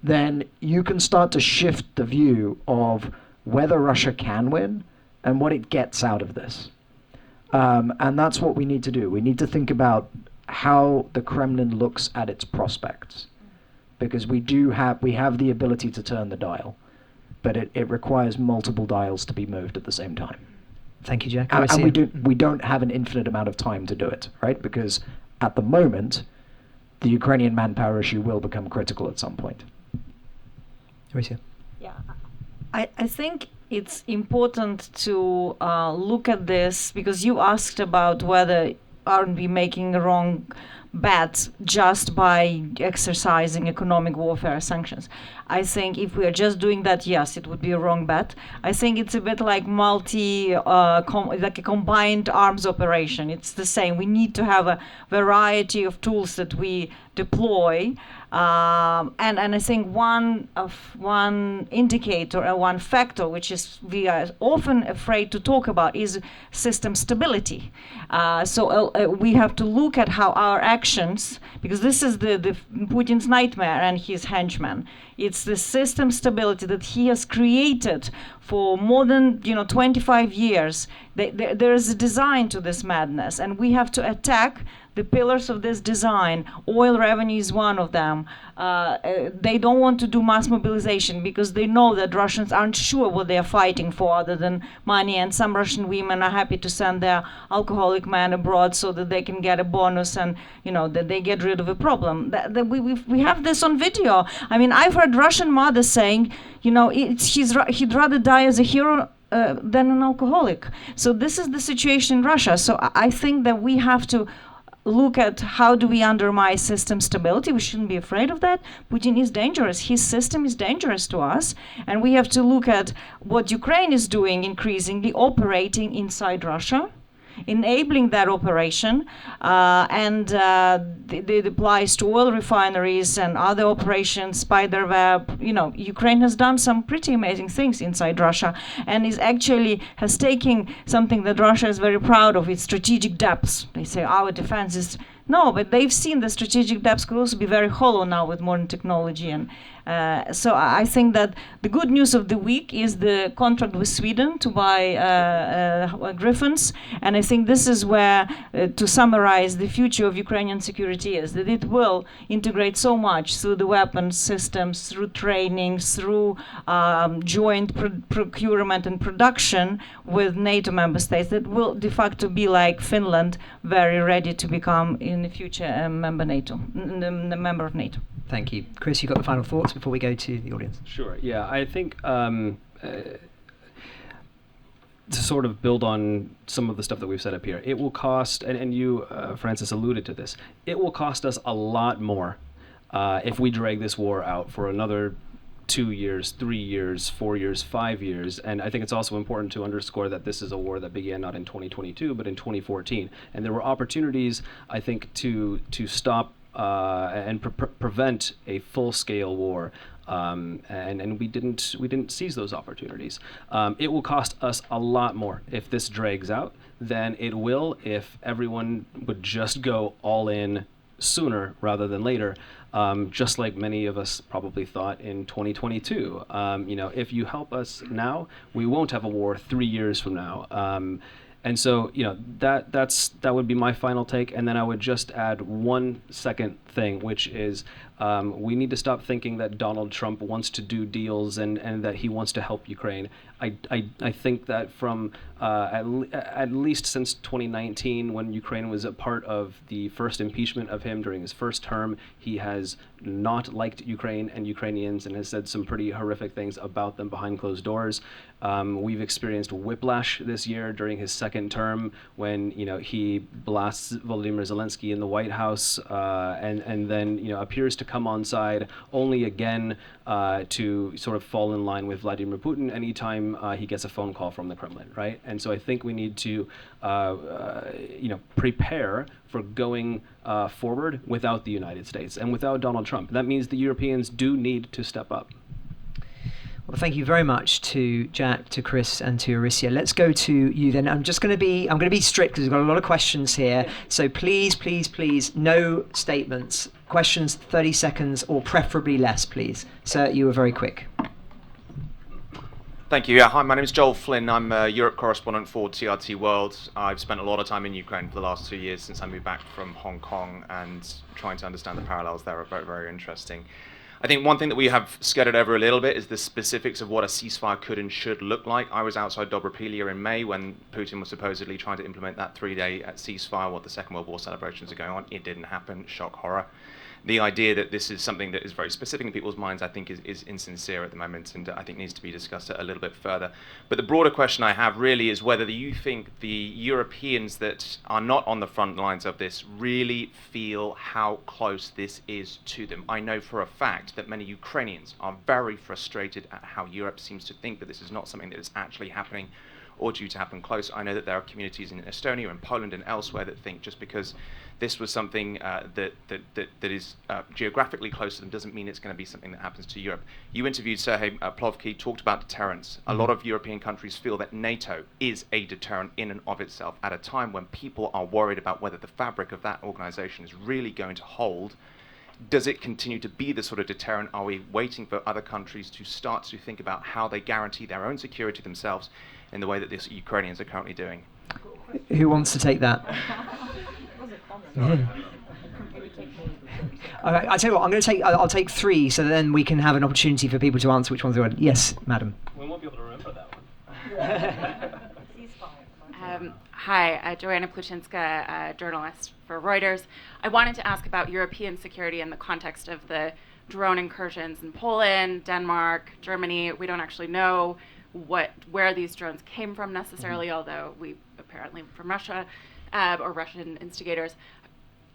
Then you can start to shift the view of whether Russia can win and what it gets out of this. And that's what we need to do. We need to think about how the Kremlin looks at its prospects, because we have the ability to turn the dial, but it requires multiple dials to be moved at the same time. Thank you, Jack. And we don't have an infinite amount of time to do it, right? Because at the moment, the Ukrainian manpower issue will become critical at some point. Mauricio. Yeah, I think it's important to look at this, because you asked about whether aren't we making a wrong bet just by exercising economic warfare sanctions. I think if we are just doing that, yes, it would be a wrong bet. I think it's a bit like like a combined arms operation. It's the same. We need to have a variety of tools that we deploy. And I think one indicator and one factor which is we are often afraid to talk about is system stability. So we have to look at how our actions, because this is the Putin's nightmare and his henchmen. It's the system stability that he has created for more than 25 years. There is a design to this madness, and we have to attack the pillars of this design. Oil revenue is one of them. They don't want to do mass mobilization because they know that Russians aren't sure what they are fighting for other than money, and some Russian women are happy to send their alcoholic man abroad so that they can get a bonus and that they get rid of a problem. We have this on video. I mean, I've heard Russian mothers saying, he'd rather die as a hero than an alcoholic. So this is the situation in Russia. So I think that we have to look at how do we undermine system stability. We shouldn't be afraid of that. Putin is dangerous. His system is dangerous to us. And we have to look at what Ukraine is doing, increasingly operating inside Russia, enabling that operation, and it applies to oil refineries and other operations, spiderweb. Ukraine has done some pretty amazing things inside Russia, and has taken something that Russia is very proud of, its strategic depths. They say our defense is no, but they've seen the strategic depths could also be very hollow now with modern technology. And so I think that the good news of the week is the contract with Sweden to buy Griffins. And I think this is where, to summarize, the future of Ukrainian security is that it will integrate so much through the weapons systems, through training, through joint procurement and production with NATO member states, that will de facto be like Finland, very ready to become in the future a member of NATO. Thank you. Chris, you've got the final thoughts before we go to the audience. Sure. Yeah, I think to sort of build on some of the stuff that we've set up here, it will cost, and you, Francis, alluded to this, it will cost us a lot more if we drag this war out for another 2 years, 3 years, 4 years, 5 years. And I think it's also important to underscore that this is a war that began not in 2022, but in 2014. And there were opportunities, I think, to stop and prevent a full-scale war, and we didn't seize those opportunities. It will cost us a lot more if this drags out than it will if everyone would just go all in sooner rather than later, just like many of us probably thought in 2022. If you help us now, we won't have a war 3 years from now. And so, that would be my final take. And then I would just add one second thing, which is we need to stop thinking that Donald Trump wants to do deals and that he wants to help Ukraine. I think that from at least since 2019, when Ukraine was a part of the first impeachment of him during his first term, he has not liked Ukraine and Ukrainians and has said some pretty horrific things about them behind closed doors. We've experienced whiplash this year during his second term when he blasts Volodymyr Zelensky in the White House and then appears to come on side only again to sort of fall in line with Vladimir Putin anytime he gets a phone call from the Kremlin, right? And so I think we need to prepare for going forward without the United States and without Donald Trump. That means the Europeans do need to step up. Well, thank you very much to Jack, to Chris, and to Arisia. Let's go to you then. I'm going to be strict because we've got a lot of questions here. So please, no statements. Questions, 30 seconds, or preferably less, please. Sir, you were very quick. Thank you. Yeah, hi, my name is Joel Flynn. I'm a Europe correspondent for TRT World. I've spent a lot of time in Ukraine for the last 2 years since I moved back from Hong Kong, and trying to understand the parallels there are very, very interesting. I think one thing that we have skirted over a little bit is the specifics of what a ceasefire could and should look like. I was outside Dobropilia in May when Putin was supposedly trying to implement that 3-day ceasefire while the Second World War celebrations are going on. It didn't happen. Shock, horror. The idea that this is something that is very specific in people's minds, I think, is insincere at the moment, and I think needs to be discussed a little bit further. But the broader question I have really is whether you think the Europeans that are not on the front lines of this really feel how close this is to them. I know for a fact that many Ukrainians are very frustrated at how Europe seems to think that this is not something that is actually happening or due to happen close. I know that there are communities in Estonia and Poland and elsewhere that think just because this was something that is geographically close to them doesn't mean it's going to be something that happens to Europe. You interviewed Sergei Plovky, talked about deterrence. A lot of European countries feel that NATO is a deterrent in and of itself at a time when people are worried about whether the fabric of that organization is really going to hold. Does it continue to be the sort of deterrent? Are we waiting for other countries to start to think about how they guarantee their own security themselves in the way that the Ukrainians are currently doing? Who wants to take that? I tell you what, I'll take three, so then we can have an opportunity for people to answer which ones they want. Yes, madam. We won't be able to remember that one. Hi, Joanna Pluchinska, journalist for Reuters. I wanted to ask about European security in the context of the drone incursions in Poland, Denmark, Germany. We don't actually know where these drones came from necessarily, although we apparently from Russia or Russian instigators.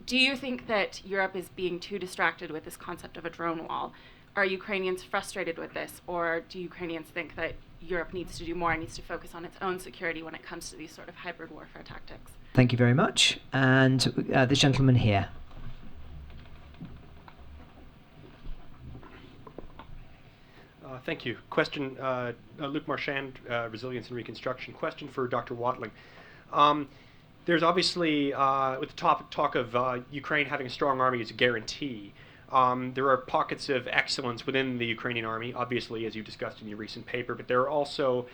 Do you think that Europe is being too distracted with this concept of a drone wall? Are Ukrainians frustrated with this, or do Ukrainians think that Europe needs to do more and needs to focus on its own security when it comes to these sort of hybrid warfare tactics? Thank you very much. And this gentleman here. Thank you. Question, Luc Marchand, Resilience and Reconstruction. Question for Dr. Watling. There's obviously, with the talk of Ukraine having a strong army as a guarantee, there are pockets of excellence within the Ukrainian army, obviously, as you discussed in your recent paper, but there are also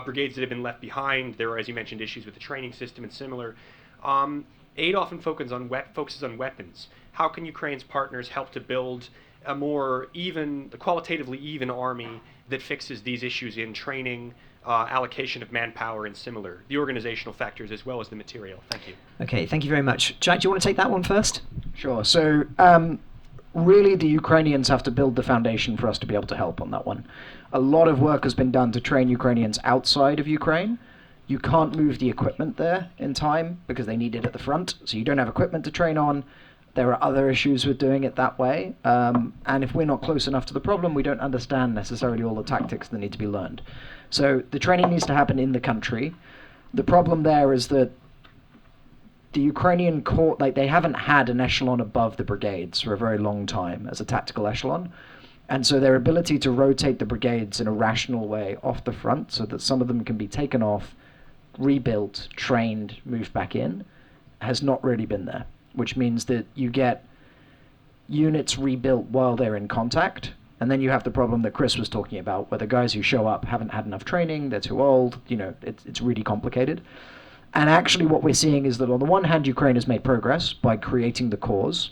brigades that have been left behind. There are, as you mentioned, issues with the training system and similar. Aid often focuses on weapons. How can Ukraine's partners help to build a more qualitatively even army that fixes these issues in training, allocation of manpower and similar, the organizational factors as well as the material? Thank you. Okay, thank you very much. Jack, do you want to take that one first? Sure. So really the Ukrainians have to build the foundation for us to be able to help on that one. A lot of work has been done to train Ukrainians outside of Ukraine. You can't move the equipment there in time because they need it at the front, so you don't have equipment to train on. There are other issues with doing it that way, and if we're not close enough to the problem, we don't understand necessarily all the tactics that need to be learned. So the training needs to happen in the country. The problem there is that the Ukrainian corps, they haven't had an echelon above the brigades for a very long time as a tactical echelon, and so their ability to rotate the brigades in a rational way off the front so that some of them can be taken off, rebuilt, trained, moved back in, has not really been there. Which means that you get units rebuilt while they're in contact, and then you have the problem that Chris was talking about, where the guys who show up haven't had enough training, they're too old, it's really complicated. And actually what we're seeing is that on the one hand, Ukraine has made progress by creating the corps,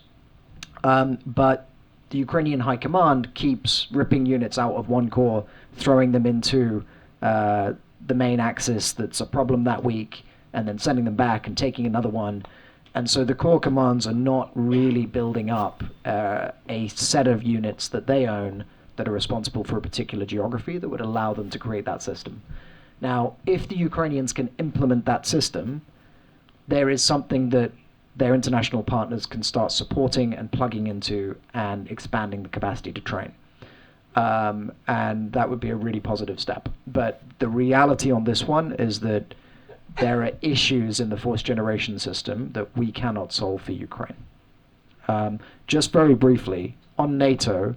but the Ukrainian High Command keeps ripping units out of one corps, throwing them into the main axis that's a problem that week, and then sending them back and taking another one. And so the corps commands are not really building up a set of units that they own that are responsible for a particular geography that would allow them to create that system. Now, if the Ukrainians can implement that system, there is something that their international partners can start supporting and plugging into and expanding the capacity to train. And that would be a really positive step. But the reality on this one is that there are issues in the fourth generation system that we cannot solve for Ukraine. Just very briefly, on NATO,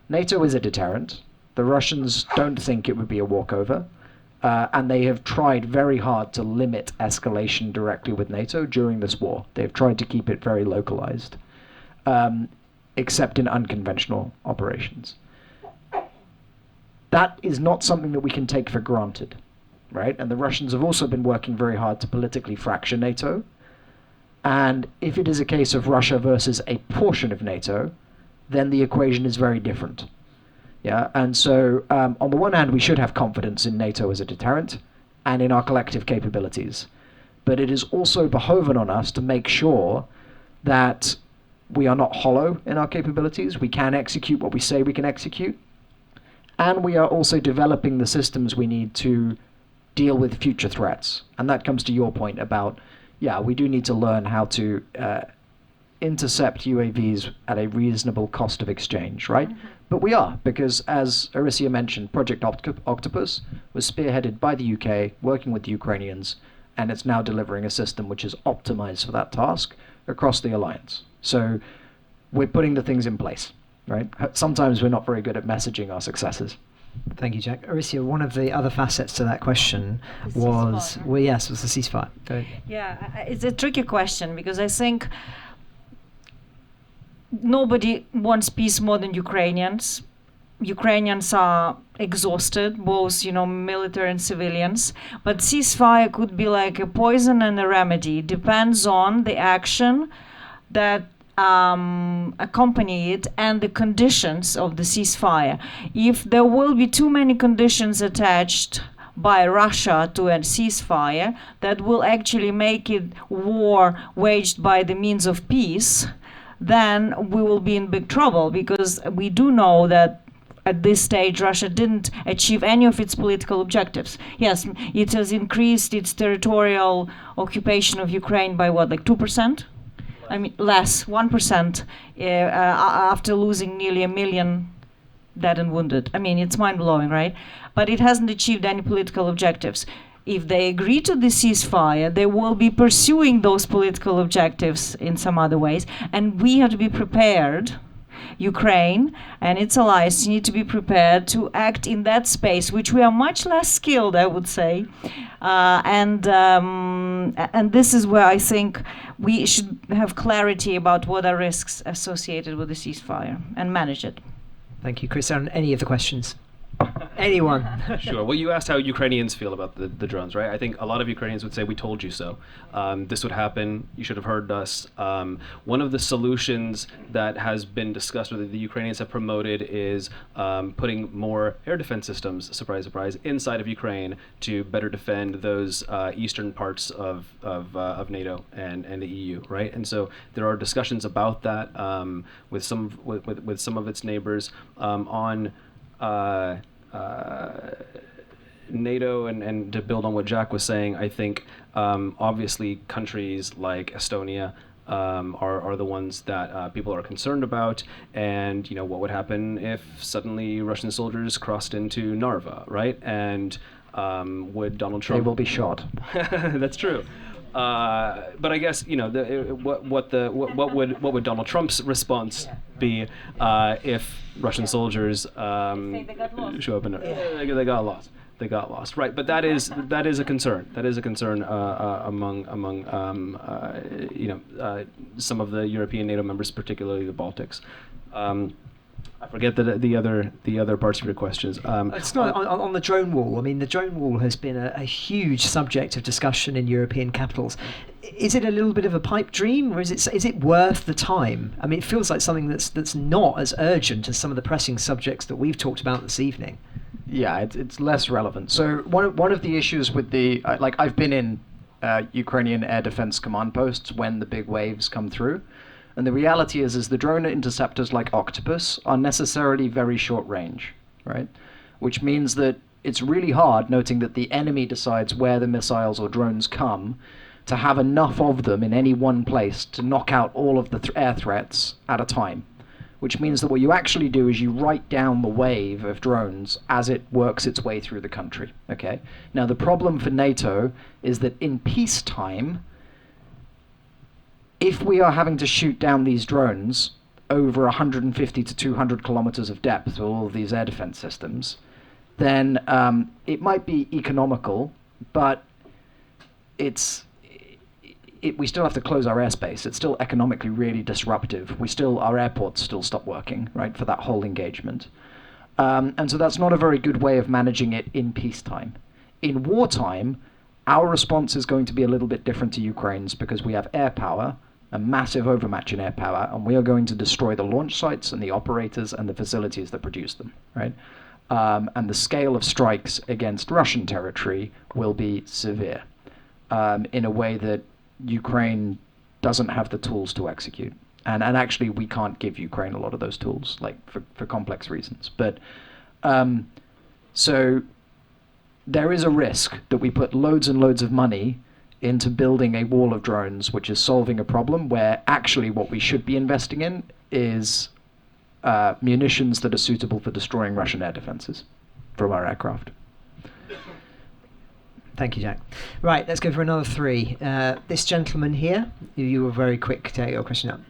NATO is a deterrent. The Russians don't think it would be a walkover, and they have tried very hard to limit escalation directly with NATO during this war. They've tried to keep it very localized, except in unconventional operations. that is not something that we can take for granted, right? And the Russians have also been working very hard to politically fracture NATO. And if it is a case of Russia versus a portion of NATO, then the equation is very different. Yeah, and so on the one hand, we should have confidence in NATO as a deterrent and in our collective capabilities. But it is also behoven on us to make sure that we are not hollow in our capabilities. We can execute what we say we can execute. And we are also developing the systems we need to deal with future threats. And that comes to your point about, yeah, we do need to learn how to intercept UAVs at a reasonable cost of exchange, right? Mm-hmm. But we are, because as Arisia mentioned, Project Octopus was spearheaded by the UK, working with the Ukrainians, and it's now delivering a system which is optimized for that task across the alliance. So we're putting the things in place, right? Sometimes we're not very good at messaging our successes. Thank you, Jack. Arisia, one of the other facets to that question was the ceasefire. Go ahead. Yeah, it's a tricky question because I think nobody wants peace more than Ukrainians. Ukrainians are exhausted, both military and civilians. But ceasefire could be like a poison and a remedy. It depends on the action that accompany it and the conditions of the ceasefire. If there will be too many conditions attached by Russia to a ceasefire that will actually make it war waged by the means of peace, then we will be in big trouble, because we do know that at this stage Russia didn't achieve any of its political objectives. Yes, it has increased its territorial occupation of Ukraine by what, like 2%? I mean, less, 1%, after losing nearly 1 million dead and wounded. I mean, it's mind-blowing, right? But it hasn't achieved any political objectives. If they agree to the ceasefire, they will be pursuing those political objectives in some other ways. And we have to be prepared, Ukraine and its allies need to be prepared to act in that space, which we are much less skilled, I would say. And this is where I think we should have clarity about what are risks associated with the ceasefire and manage it. Thank you, Chris. On any of the questions? Anyone? Sure. Well, you asked how Ukrainians feel about the drones, right? I think a lot of Ukrainians would say, we told you so. This would happen. You should have heard us. One of the solutions that has been discussed, or that the Ukrainians have promoted, is putting more air defense systems, surprise, surprise, inside of Ukraine to better defend those eastern parts of NATO and the EU, right? And so there are discussions about that with some of its neighbors on NATO, and to build on what Jack was saying, I think obviously countries like Estonia are the ones that people are concerned about, and what would happen if suddenly Russian soldiers crossed into Narva, right? And would Donald Trump? They will be shot. That's true. But I guess what would Donald Trump's response be if Russian soldiers show up in they got lost? They got lost, right? But that is a concern. That is a concern among some of the European NATO members, particularly the Baltics. I forget the other parts of your questions. It's not on the drone wall. I mean, the drone wall has been a huge subject of discussion in European capitals. Is it a little bit of a pipe dream, or is it worth the time? I mean, it feels like something that's not as urgent as some of the pressing subjects that we've talked about this evening. Yeah, it's less relevant. So one of the issues with the I've been in Ukrainian air defense command posts when the big waves come through. And the reality is the drone interceptors like Octopus are necessarily very short range, right? Which means that it's really hard, noting that the enemy decides where the missiles or drones come, to have enough of them in any one place to knock out all of the air threats at a time. Which means that what you actually do is you write down the wave of drones as it works its way through the country, okay? Now the problem for NATO is that in peacetime, if we are having to shoot down these drones over 150 to 200 kilometers of depth with all of these air defense systems, then it might be economical, but we still have to close our airspace. It's still economically really disruptive. Our airports still stop working, right, for that whole engagement. And so that's not a very good way of managing it in peacetime. In wartime, our response is going to be a little bit different to Ukraine's because we have air power, a massive overmatch in air power, and we are going to destroy the launch sites and the operators and the facilities that produce them, right? And the scale of strikes against Russian territory will be severe in a way that Ukraine doesn't have the tools to execute. And actually, we can't give Ukraine a lot of those tools, like for complex reasons. But so there is a risk that we put loads and loads of money into building a wall of drones, which is solving a problem where actually what we should be investing in is munitions that are suitable for destroying Russian air defenses from our aircraft. Thank you, Jack. Right, let's go for another three. This gentleman here, you were very quick to take your question up.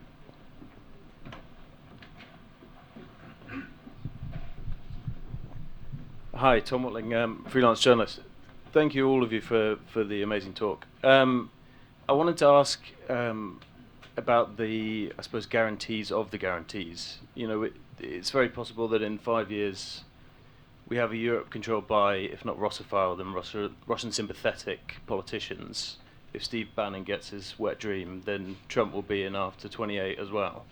Hi, Tom Watling, freelance journalist. Thank you, all of you, for the amazing talk. I wanted to ask about the, I suppose, guarantees of the guarantees. You know, it's very possible that in 5 years we have a Europe controlled by, if not Russophile, then Russian sympathetic politicians. If Steve Bannon gets his wet dream, then Trump will be in after 28 as well.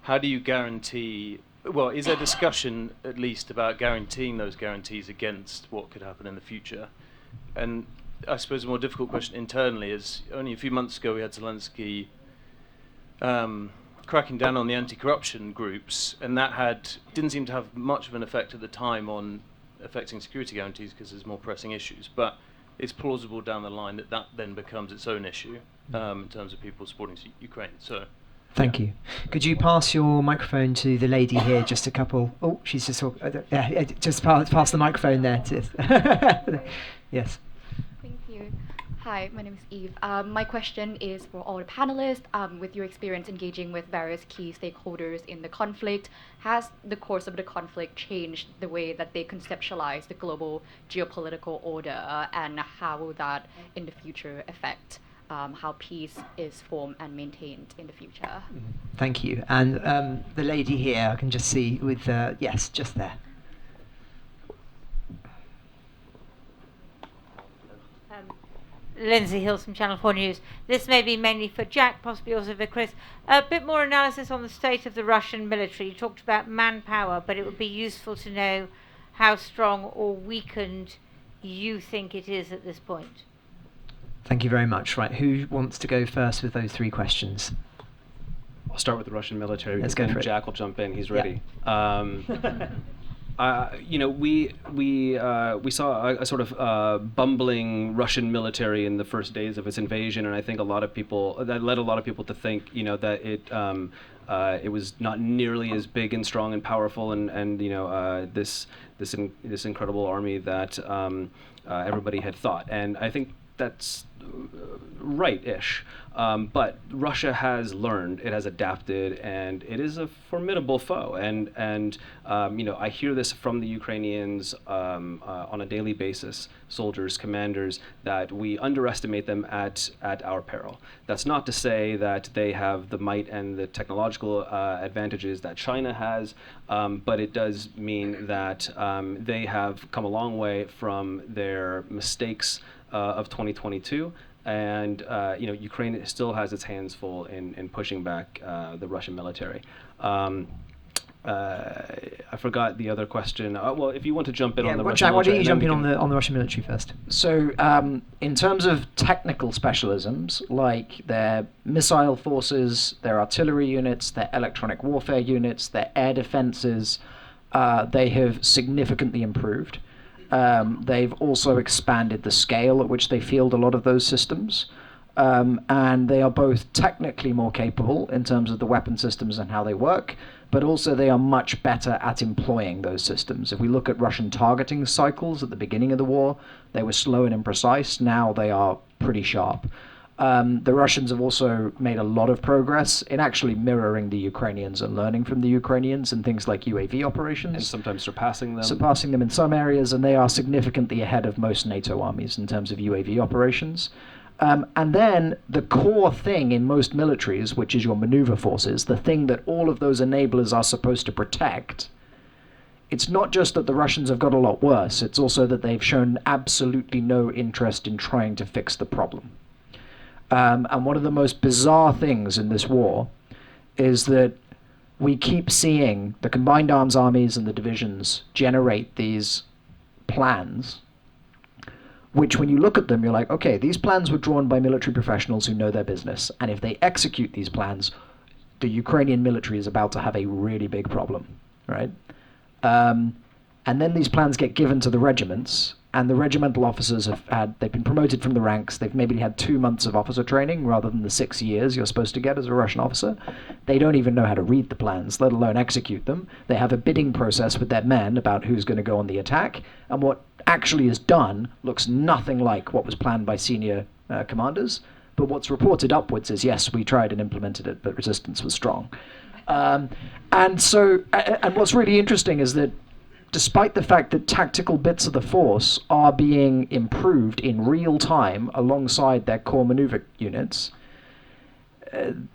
How do you guarantee? Well, is there discussion, at least, about guaranteeing those guarantees against what could happen in the future? And I suppose a more difficult question internally is, only a few months ago we had Zelensky cracking down on the anti-corruption groups, and that didn't seem to have much of an effect at the time on affecting security guarantees because there's more pressing issues. But it's plausible down the line that then becomes its own issue in terms of people supporting Ukraine. So. Thank you. Could you pass your microphone to the lady here? Just a couple. Oh, she's just just pass the microphone there. Yes. Thank you. Hi, my name is Eve. My question is for all the panelists. With your experience engaging with various key stakeholders in the conflict, has the course of the conflict changed the way that they conceptualize the global geopolitical order, and how will that in the future affect how peace is formed and maintained in the future? Thank you. And the lady here, I can just see with, yes, just there. Lindsay Hills from Channel 4 News. This may be mainly for Jack, possibly also for Chris. A bit more analysis on the state of the Russian military. You talked about manpower, but it would be useful to know how strong or weakened you think it is at this point. Thank you very much. Right, who wants to go first with those three questions? I'll start with the Russian military. Let's go for it. Jack will jump in. He's ready. Yeah. You know, we saw a sort of bumbling Russian military in the first days of its invasion, and I think that led a lot of people to think, you know, that it was not nearly as big and strong and powerful, and you know, this incredible army that everybody had thought, and I think that's right-ish. But Russia has learned, it has adapted, and it is a formidable foe. And you know, I hear this from the Ukrainians on a daily basis, soldiers, commanders, that we underestimate them at our peril. That's not to say that they have the might and the technological advantages that China has, but it does mean that they have come a long way from their mistakes of 2022, and you know, Ukraine still has its hands full in pushing back the Russian military. I forgot the other question. Well, if you want to jump in on the Russian Jack, why military, don't you jump in on the Russian military first? So, in terms of technical specialisms, like their missile forces, their artillery units, their electronic warfare units, their air defenses, they have significantly improved. They've also expanded the scale at which they field a lot of those systems. And they are both technically more capable in terms of the weapon systems and how they work, but also they are much better at employing those systems. If we look at Russian targeting cycles at the beginning of the war, they were slow and imprecise. Now they are pretty sharp. The Russians have also made a lot of progress in actually mirroring the Ukrainians and learning from the Ukrainians in things like UAV operations. and sometimes surpassing them. Surpassing them in some areas, and they are significantly ahead of most NATO armies in terms of UAV operations. And then the core thing in most militaries, which is your maneuver forces, the thing that all of those enablers are supposed to protect, it's not just that the Russians have got a lot worse, it's also that they've shown absolutely no interest in trying to fix the problem. And one of the most bizarre things in this war is that we keep seeing the combined arms armies and the divisions generate these plans, which when you look at them, you're like, okay, these plans were drawn by military professionals who know their business. And if they execute these plans, the Ukrainian military is about to have a really big problem, right? And then these plans get given to the regiments, and the regimental officers they've been promoted from the ranks. They've maybe had 2 months of officer training rather than the 6 years you're supposed to get as a Russian officer. They don't even know how to read the plans, let alone execute them. They have a bidding process with their men about who's going to go on the attack, and what actually is done looks nothing like what was planned by senior commanders. But what's reported upwards is, yes, we tried and implemented it, but resistance was strong. And what's really interesting is that despite the fact that tactical bits of the force are being improved in real time alongside their core maneuver units,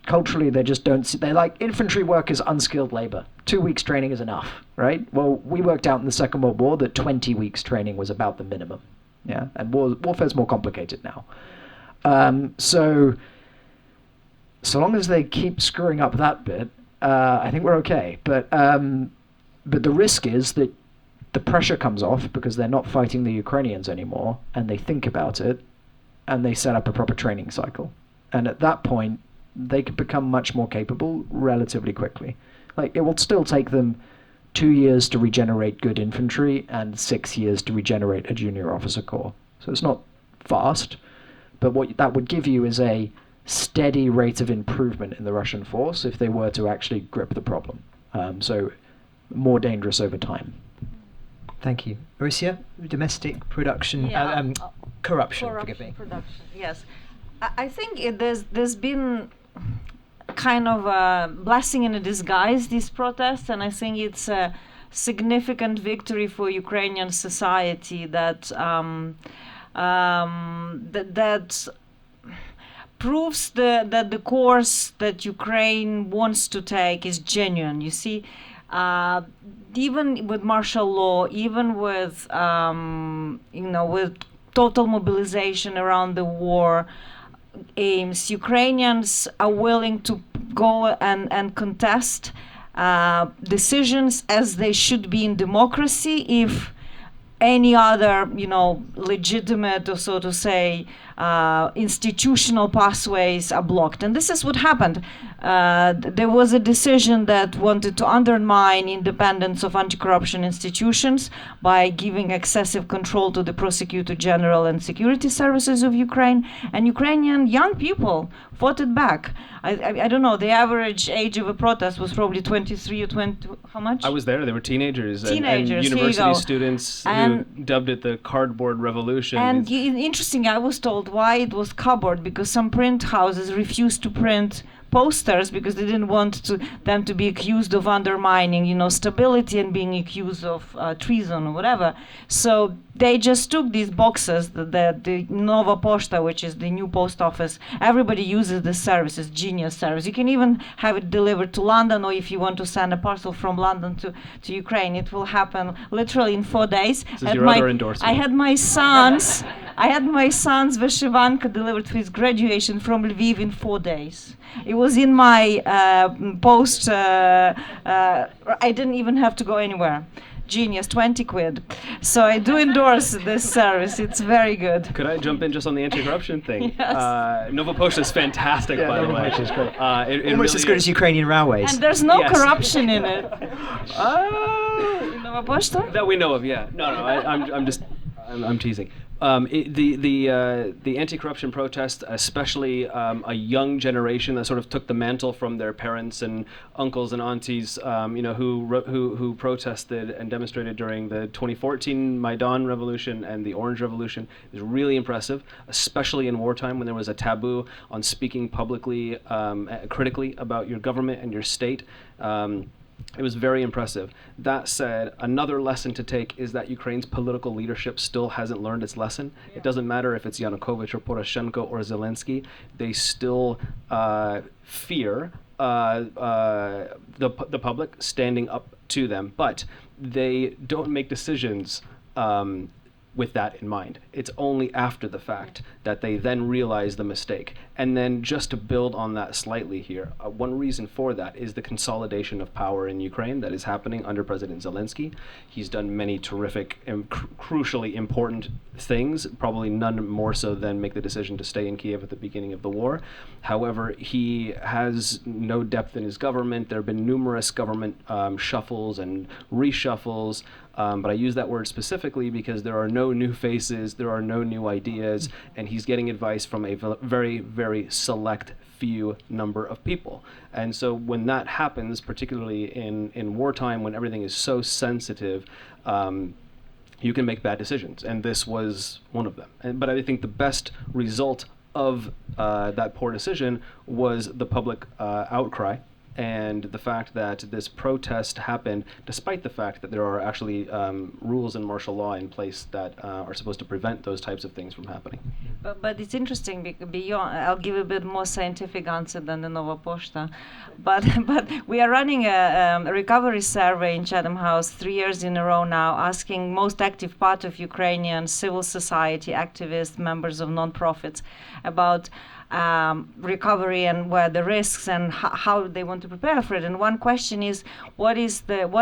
culturally they just don't see, they're like, infantry work is unskilled labor. 2 weeks training is enough, right? Well, we worked out in the Second World War that 20 weeks training was about the minimum. Yeah, and warfare's more complicated now. So long as they keep screwing up that bit, I think we're okay. But the risk is that the pressure comes off because they're not fighting the Ukrainians anymore, and they think about it, and they set up a proper training cycle. And at that point, they could become much more capable relatively quickly. Like, it will still take them 2 years to regenerate good infantry and 6 years to regenerate a junior officer corps. So it's not fast, but what that would give you is a steady rate of improvement in the Russian force if they were to actually grip the problem. So more dangerous over time. Thank you. Mauricia, domestic production, corruption, forgive me. Production, yes. I think there's been kind of a blessing in a disguise, these protests, and I think it's a significant victory for Ukrainian society that that proves that the course that Ukraine wants to take is genuine. You see, even with martial law, even with with total mobilization around the war aims, Ukrainians are willing to go and contest decisions as they should be in democracy if any other, legitimate, or so to say, institutional pathways are blocked. And this is what happened. There was a decision that wanted to undermine independence of anti-corruption institutions by giving excessive control to the Prosecutor General and security services of Ukraine. And Ukrainian young people fought it back. I don't know, the average age of a protest was probably 23 or 20, how much? I was there, they were teenagers. And Teenagers, university students who dubbed it the cardboard revolution. And interesting, I was told why it was cardboard, because some print houses refused to print posters because they didn't want them to be accused of undermining, stability and being accused of treason or whatever. So they just took these boxes, the Nova Poshta, which is the new post office. Everybody uses this service, it's genius service. You can even have it delivered to London, or if you want to send a parcel from London to Ukraine, it will happen literally in 4 days. This is your other endorsement. I had my son's Vyshivanka delivered for his graduation from Lviv in 4 days. It was in my post. I didn't even have to go anywhere. Genius, 20 quid. So I do endorse this service. It's very good. Could I jump in just on the anti-corruption thing? Yes. Nova Poshta is fantastic, by the way. It's great. It Almost really as good as Ukrainian railways. And there's no Yes. corruption in it. Nova Poshta? That we know of, yeah. No, I'm teasing. The anti-corruption protest, especially a young generation that sort of took the mantle from their parents and uncles and aunties, who protested and demonstrated during the 2014 Maidan Revolution and the Orange Revolution, is really impressive, especially in wartime when there was a taboo on speaking publicly, critically about your government and your state. It was very impressive. That said, another lesson to take is that Ukraine's political leadership still hasn't learned its lesson. Yeah. It doesn't matter if it's Yanukovych or Poroshenko or Zelensky. They still fear the public standing up to them, but they don't make decisions with that in mind. It's only after the fact that they then realize the mistake. And then just to build on that slightly here, one reason for that is the consolidation of power in Ukraine that is happening under President Zelensky. He's done many terrific and crucially important things, probably none more so than make the decision to stay in Kyiv at the beginning of the war. However, he has no depth in his government. There have been numerous government shuffles and reshuffles. But I use that word specifically because there are no new faces, there are no new ideas, and he's getting advice from a very, very select few number of people. And so when that happens, particularly in wartime, when everything is so sensitive, you can make bad decisions. And this was one of them. But I think the best result of that poor decision was the public outcry, and the fact that this protest happened despite the fact that there are actually rules in martial law in place that are supposed to prevent those types of things from happening. But it's interesting, beyond, I'll give a bit more scientific answer than the Nova Poshta, but we are running a recovery survey in Chatham House 3 years in a row now, asking most active part of Ukrainian civil society, activists, members of non-profits about recovery and where the risks and how they want to prepare for it. And one question is, what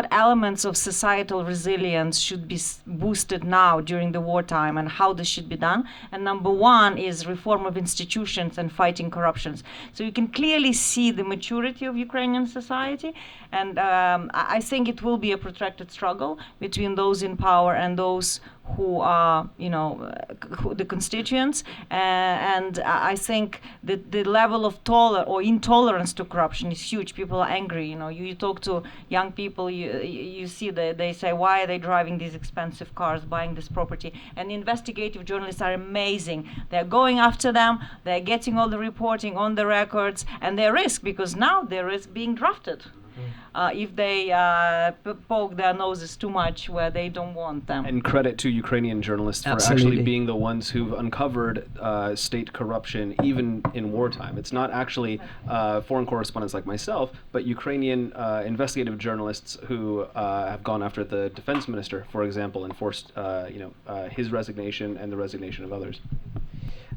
elements of societal resilience should be boosted now during the wartime, and how this should be done? And number one is reform of institutions and fighting corruptions. So you can clearly see the maturity of Ukrainian society, and I think it will be a protracted struggle between those in power and those who are, the constituents, and I think that the level of intolerance to corruption is huge. People are angry. You talk to young people, you see that they say, why are they driving these expensive cars, buying this property? And investigative journalists are amazing. They're going after them. They're getting all the reporting on the records, and they risk, because now they risk being drafted. If they poke their noses too much where they don't want them. And credit to Ukrainian journalists for actually being the ones who've uncovered state corruption even in wartime. It's not actually foreign correspondents like myself, but Ukrainian investigative journalists who have gone after the defense minister, for example, and forced his resignation and the resignation of others.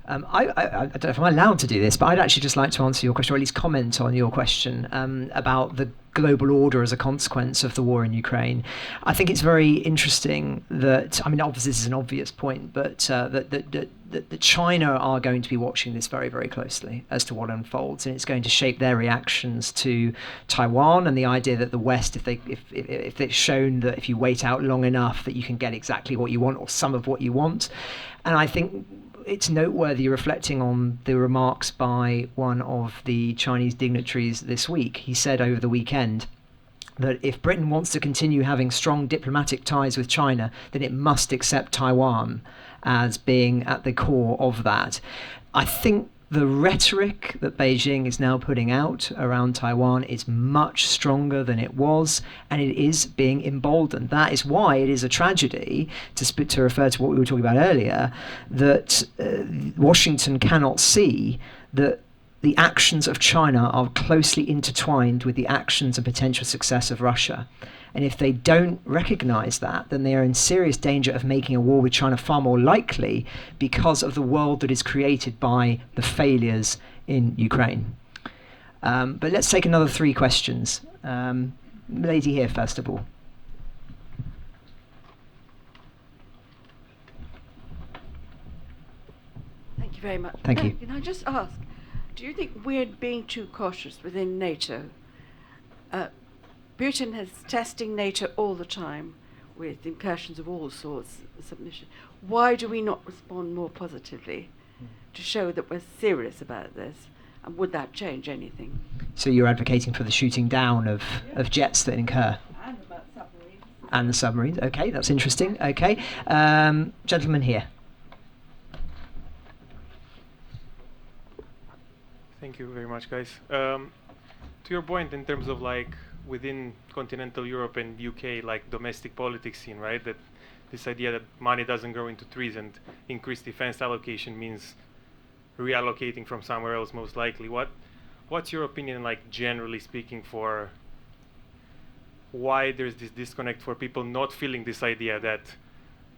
I don't know if I'm allowed to do this, but I'd actually just like to answer your question, or at least comment on your question about the global order as a consequence of the war in Ukraine. I think it's very interesting that, obviously this is an obvious point, but that China are going to be watching this very, very closely as to what unfolds, and it's going to shape their reactions to Taiwan and the idea that the West, if it's shown that if you wait out long enough that you can get exactly what you want or some of what you want. And I think it's noteworthy, reflecting on the remarks by one of the Chinese dignitaries this week. He said over the weekend that if Britain wants to continue having strong diplomatic ties with China, then it must accept Taiwan as being at the core of that. I think the rhetoric that Beijing is now putting out around Taiwan is much stronger than it was, and it is being emboldened. That is why it is a tragedy, to refer to what we were talking about earlier, that Washington cannot see that the actions of China are closely intertwined with the actions and potential success of Russia. And if they don't recognize that, then they are in serious danger of making a war with China far more likely, because of the world that is created by the failures in Ukraine. But let's take another 3 questions. Lady here, first of all. Thank you very much. Thank you. Can I just ask, do you think we're being too cautious within NATO? Putin is testing NATO all the time with incursions of all sorts, submission. Why do we not respond more positively to show that we're serious about this? And would that change anything? So you're advocating for the shooting down of jets that incur? And about submarines. And the submarines. Okay, that's interesting. Okay. Gentleman here. Thank you very much, guys. To your point in terms of within continental Europe and UK, domestic politics scene, right? That this idea that money doesn't grow into trees, and increased defense allocation means reallocating from somewhere else, most likely. What what's your opinion, like generally speaking, for why there's this disconnect for people not feeling this idea that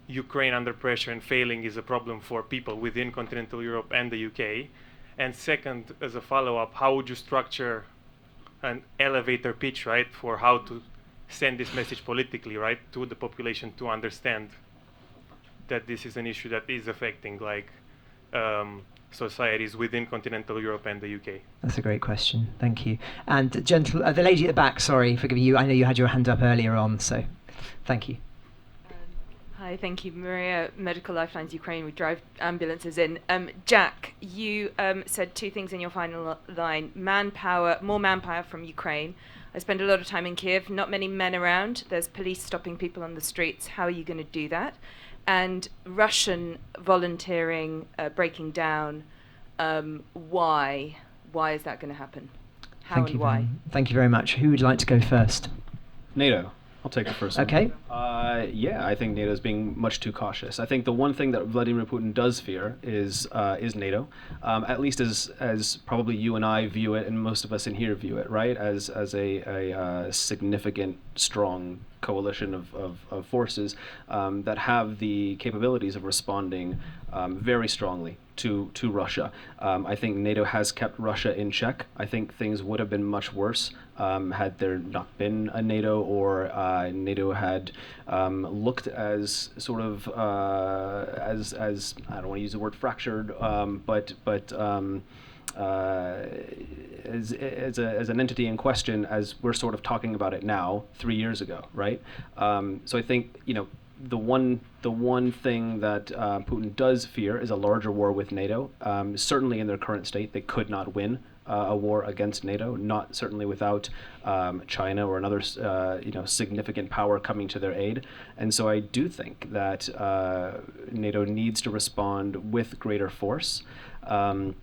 Ukraine under pressure and failing is a problem for people within continental Europe and the UK? And second, as a follow-up, how would you structure an elevator pitch, right, for how to send this message politically, right, to the population to understand that this is an issue that is affecting like societies within continental Europe and the UK? That's a great question. Thank you. And the lady at the back, sorry, forgive you. I know you had your hand up earlier on, so thank you. Hi, thank you. Maria, Medical Lifelines Ukraine. We drive ambulances in. Jack, you said two things in your final line. Manpower, more manpower from Ukraine. I spend a lot of time in Kyiv. Not many men around. There's police stopping people on the streets. How are you going to do that? And Russian volunteering, breaking down. Why? Why is that going to happen? How and why? Thank you very much. Who would like to go first? NATO. I'll take the first one. Okay. Yeah, I think NATO is being much too cautious. I think the one thing that Vladimir Putin does fear is NATO, at least as probably you and I view it, and most of us in here view it, right? As a significant, strong coalition of forces that have the capabilities of responding very strongly to Russia. I think NATO has kept Russia in check. I think things would have been much worse had there not been a NATO, or NATO had looked as sort of as I don't want to use the word fractured, but as an entity in question as we're sort of talking about it now 3 years ago, right? So I think, you know, the one thing that Putin does fear is a larger war with NATO. Certainly in their current state, they could not win a war against NATO, not certainly without China or another significant power coming to their aid. And so I do think that NATO needs to respond with greater force. And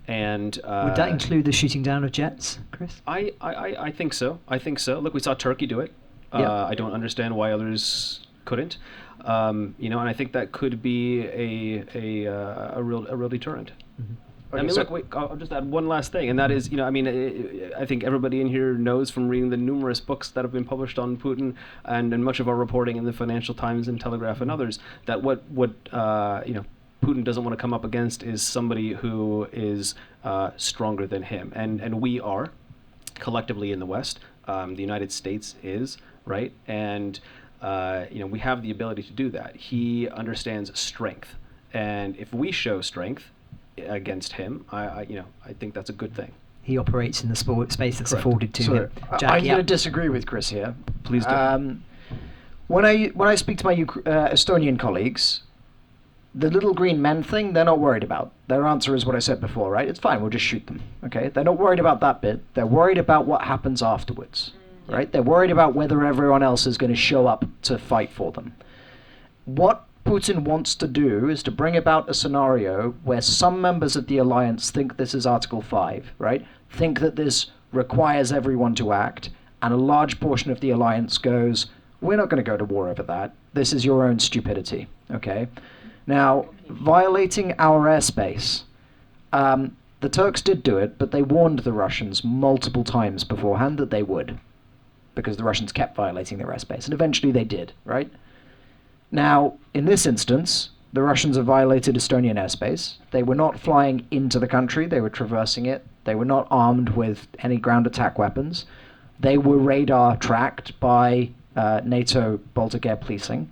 would that include the shooting down of jets, Chris? I think so. I think so. Look, we saw Turkey do it. I don't understand why others couldn't. And I think that could be a real deterrent. Mm-hmm. I mean, look, I'll just add one last thing, and that is, I think everybody in here knows from reading the numerous books that have been published on Putin and much of our reporting in the Financial Times and Telegraph and others, that what Putin doesn't want to come up against is somebody who is stronger than him, and we are collectively in the West. The United States is, right, and we have the ability to do that. He understands strength, and if we show strength against him, I think that's a good thing. He operates in the sport space that's Correct. afforded to him. Jack, I'm going to disagree with Chris here. Please do. When I speak to my Estonian colleagues, the little green men thing, they're not worried about. Their answer is what I said before, right? It's fine, we'll just shoot them, okay? They're not worried about that bit. They're worried about what happens afterwards, right? They're worried about whether everyone else is going to show up to fight for them. What Putin wants to do is to bring about a scenario where some members of the alliance think this is Article 5, right? Think that this requires everyone to act, and a large portion of the alliance goes, we're not going to go to war over that. This is your own stupidity, okay? Now, violating our airspace, the Turks did do it, but they warned the Russians multiple times beforehand that they would, because the Russians kept violating their airspace, and eventually they did, right? Now, in this instance, the Russians have violated Estonian airspace. They were not flying into the country, they were traversing it. They were not armed with any ground attack weapons. They were radar tracked by NATO Baltic Air Policing,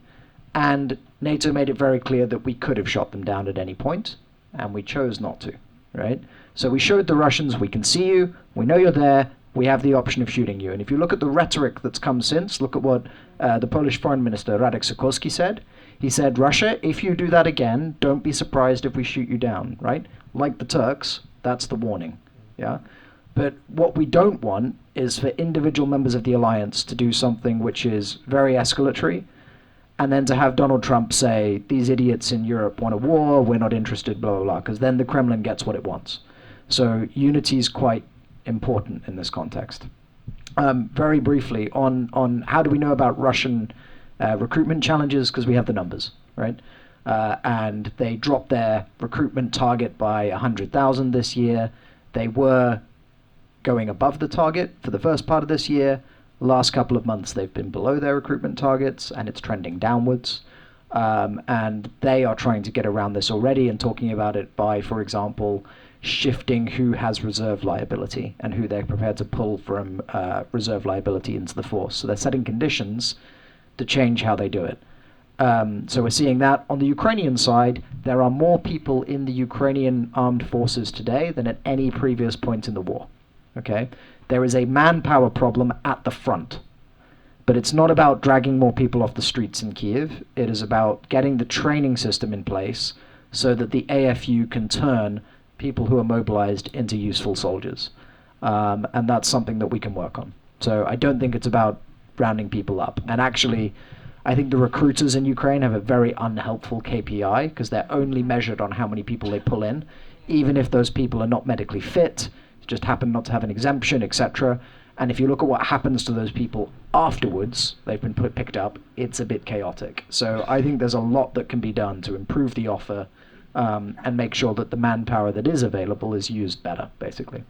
and NATO made it very clear that we could have shot them down at any point, and we chose not to, right? So we showed the Russians, we can see you, we know you're there, we have the option of shooting you. And if you look at the rhetoric that's come since, look at what the Polish Foreign Minister Radek Sikorski said. He said, Russia, if you do that again, don't be surprised if we shoot you down, right? Like the Turks, that's the warning, yeah? But what we don't want is for individual members of the alliance to do something which is very escalatory, and then to have Donald Trump say, these idiots in Europe want a war, we're not interested, blah, blah, blah, because then the Kremlin gets what it wants. So unity is quite important in this context. Very briefly, on how do we know about Russian recruitment challenges, because we have the numbers, right? And they dropped their recruitment target by 100,000 this year. They were going above the target for the first part of this year. Last couple of months, they've been below their recruitment targets, and it's trending downwards. And they are trying to get around this already and talking about it by, for example, shifting who has reserve liability and who they're prepared to pull from reserve liability into the force. So they're setting conditions to change how they do it. So we're seeing that. On the Ukrainian side, there are more people in the Ukrainian armed forces today than at any previous point in the war. Okay? There is a manpower problem at the front. But it's not about dragging more people off the streets in Kyiv. It is about getting the training system in place so that the AFU can turn people who are mobilized into useful soldiers. And that's something that we can work on. So I don't think it's about rounding people up. And actually, I think the recruiters in Ukraine have a very unhelpful KPI because they're only measured on how many people they pull in, even if those people are not medically fit, just happen not to have an exemption, etc. And if you look at what happens to those people afterwards, they've been picked up, it's a bit chaotic. So I think there's a lot that can be done to improve the offer and make sure that the manpower that is available is used better, basically.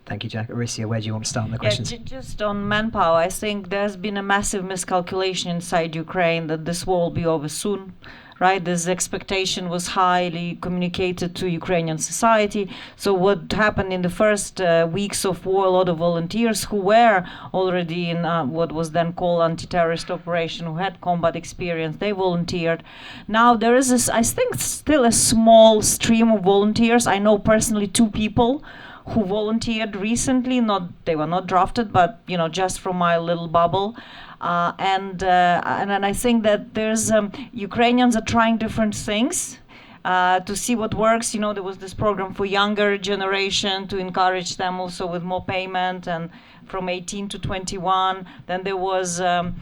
Thank you, Jack. Arisia, where do you want to start on the questions? Just on manpower, I think there's been a massive miscalculation inside Ukraine that this war will be over soon. Right, this expectation was highly communicated to Ukrainian society. So what happened in the first weeks of war, a lot of volunteers who were already in what was then called anti-terrorist operation, who had combat experience, they volunteered. Now there is this, I think, still a small stream of volunteers. I know personally 2 people who volunteered recently. They were not drafted, but just from my little bubble. And I think that there's Ukrainians are trying different things to see what works. There was this program for younger generation to encourage them also with more payment and from 18 to 21. Then there was also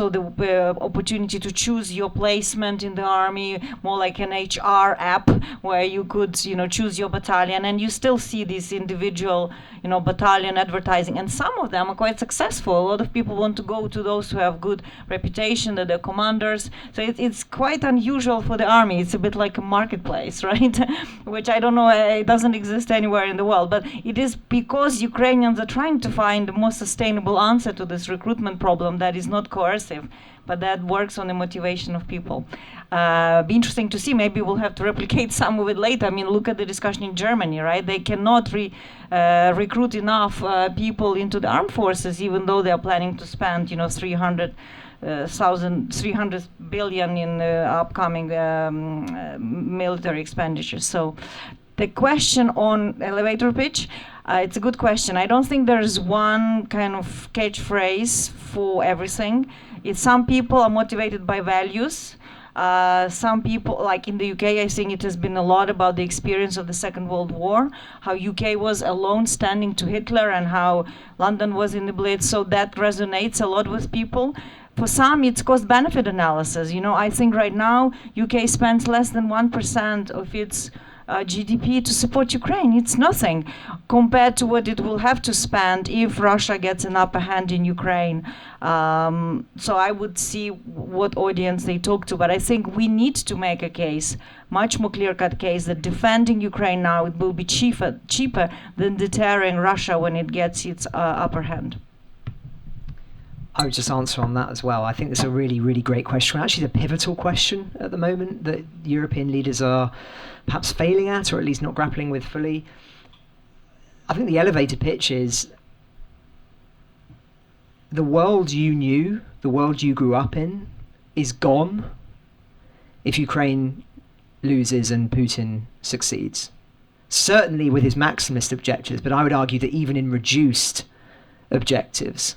the opportunity to choose your placement in the army, more like an HR app where you could choose your battalion, and you still see this individual battalion advertising, and some of them are quite successful. A lot of people want to go to those who have good reputation, that they're commanders. So it's quite unusual for the army. It's a bit like a marketplace, right? Which I don't know, it doesn't exist anywhere in the world, but it is because Ukrainians are trying to find a more sustainable answer to this recruitment problem that is not coercive, but that works on the motivation of people. Be interesting to see. Maybe we'll have to replicate some of it later. I mean, look at the discussion in Germany, right? They cannot recruit enough people into the armed forces, even though they are planning to spend, 300 billion in upcoming military expenditures. So the question on elevator pitch, it's a good question. I don't think there's one kind of catchphrase for everything. Some people are motivated by values. Some people, like in the UK, I think it has been a lot about the experience of the Second World War, how UK was alone standing to Hitler and how London was in the Blitz, so that resonates a lot with people. For some, it's cost-benefit analysis. I think right now, UK spends less than 1% of its GDP to support Ukraine. It's nothing compared to what it will have to spend if Russia gets an upper hand in Ukraine. So I would see what audience they talk to, but I think we need to make a case, much more clear-cut case, that defending Ukraine now it will be cheaper than deterring Russia when it gets its upper hand. I would just answer on that as well. I think it's a really, really great question. Actually, the pivotal question at the moment that European leaders are perhaps failing at, or at least not grappling with fully. I think the elevator pitch is the world you knew, the world you grew up in, is gone if Ukraine loses and Putin succeeds. Certainly with his maximalist objectives, but I would argue that even in reduced objectives,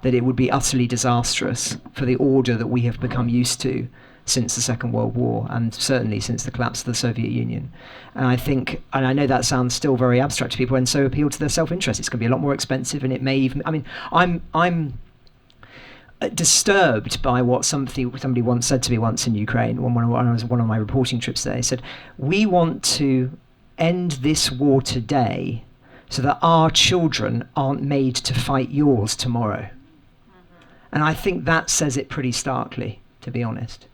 that it would be utterly disastrous for the order that we have become used to since the Second World War, and certainly since the collapse of the Soviet Union. And I think, and I know that sounds still very abstract to people, and so appeal to their self-interest. It's going to be a lot more expensive, and it may even, I'm disturbed by what somebody once said to me once in Ukraine, when I was on one of my reporting trips there. He said, we want to end this war today so that our children aren't made to fight yours tomorrow. And I think that says it pretty starkly, to be honest.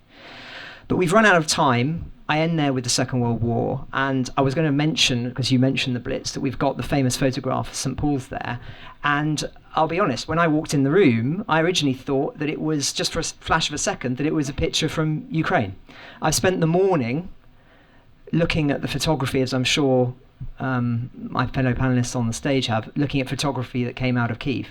But we've run out of time. I end there with the Second World War, and I was going to mention, because you mentioned the Blitz, that we've got the famous photograph of St. Paul's there, and I'll be honest, when I walked in the room, I originally thought that it was, just for a flash of a second, that it was a picture from Ukraine. I've spent the morning looking at the photography, as I'm sure my fellow panellists on the stage have, looking at photography that came out of Kyiv,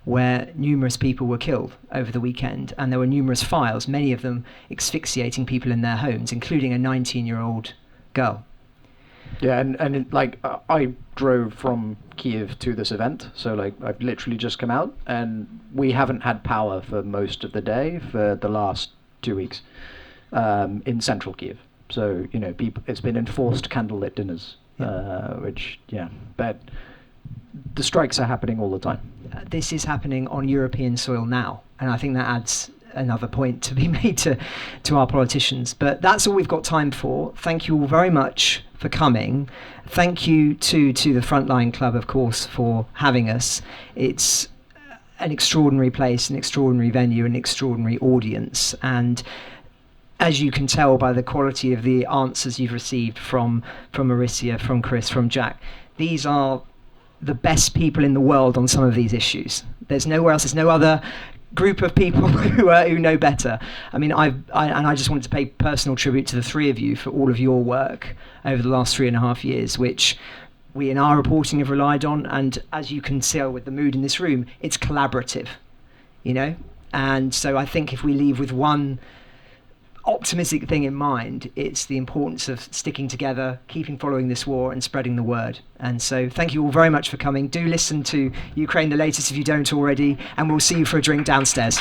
where numerous people were killed over the weekend, and there were numerous files, many of them asphyxiating people in their homes, including a 19-year-old girl. Yeah, and I drove from Kyiv to this event, so I've literally just come out, and we haven't had power for most of the day for the last 2 weeks in central Kyiv. So it's been enforced candlelit dinners, but the strikes are happening all the time. This is happening on European soil now, and I think that adds another point to be made to our politicians. But that's all we've got time for. Thank you all very much for coming. Thank you to the Frontline Club, of course, for having us. It's an extraordinary place, an extraordinary venue, an extraordinary audience, and as you can tell by the quality of the answers you've received from Mauricia, from Chris, from Jack, these are the best people in the world on some of these issues. There's nowhere else, there's no other group of people who know better. I mean, I just wanted to pay personal tribute to the three of you for all of your work over the last 3.5 years, which we in our reporting have relied on, and as you can tell with the mood in this room, it's collaborative, and so I think if we leave with one optimistic thing in mind, it's the importance of sticking together, keeping following this war, and spreading the word. And so thank you all very much for coming. Do listen to Ukraine the Latest if you don't already, and we'll see you for a drink downstairs.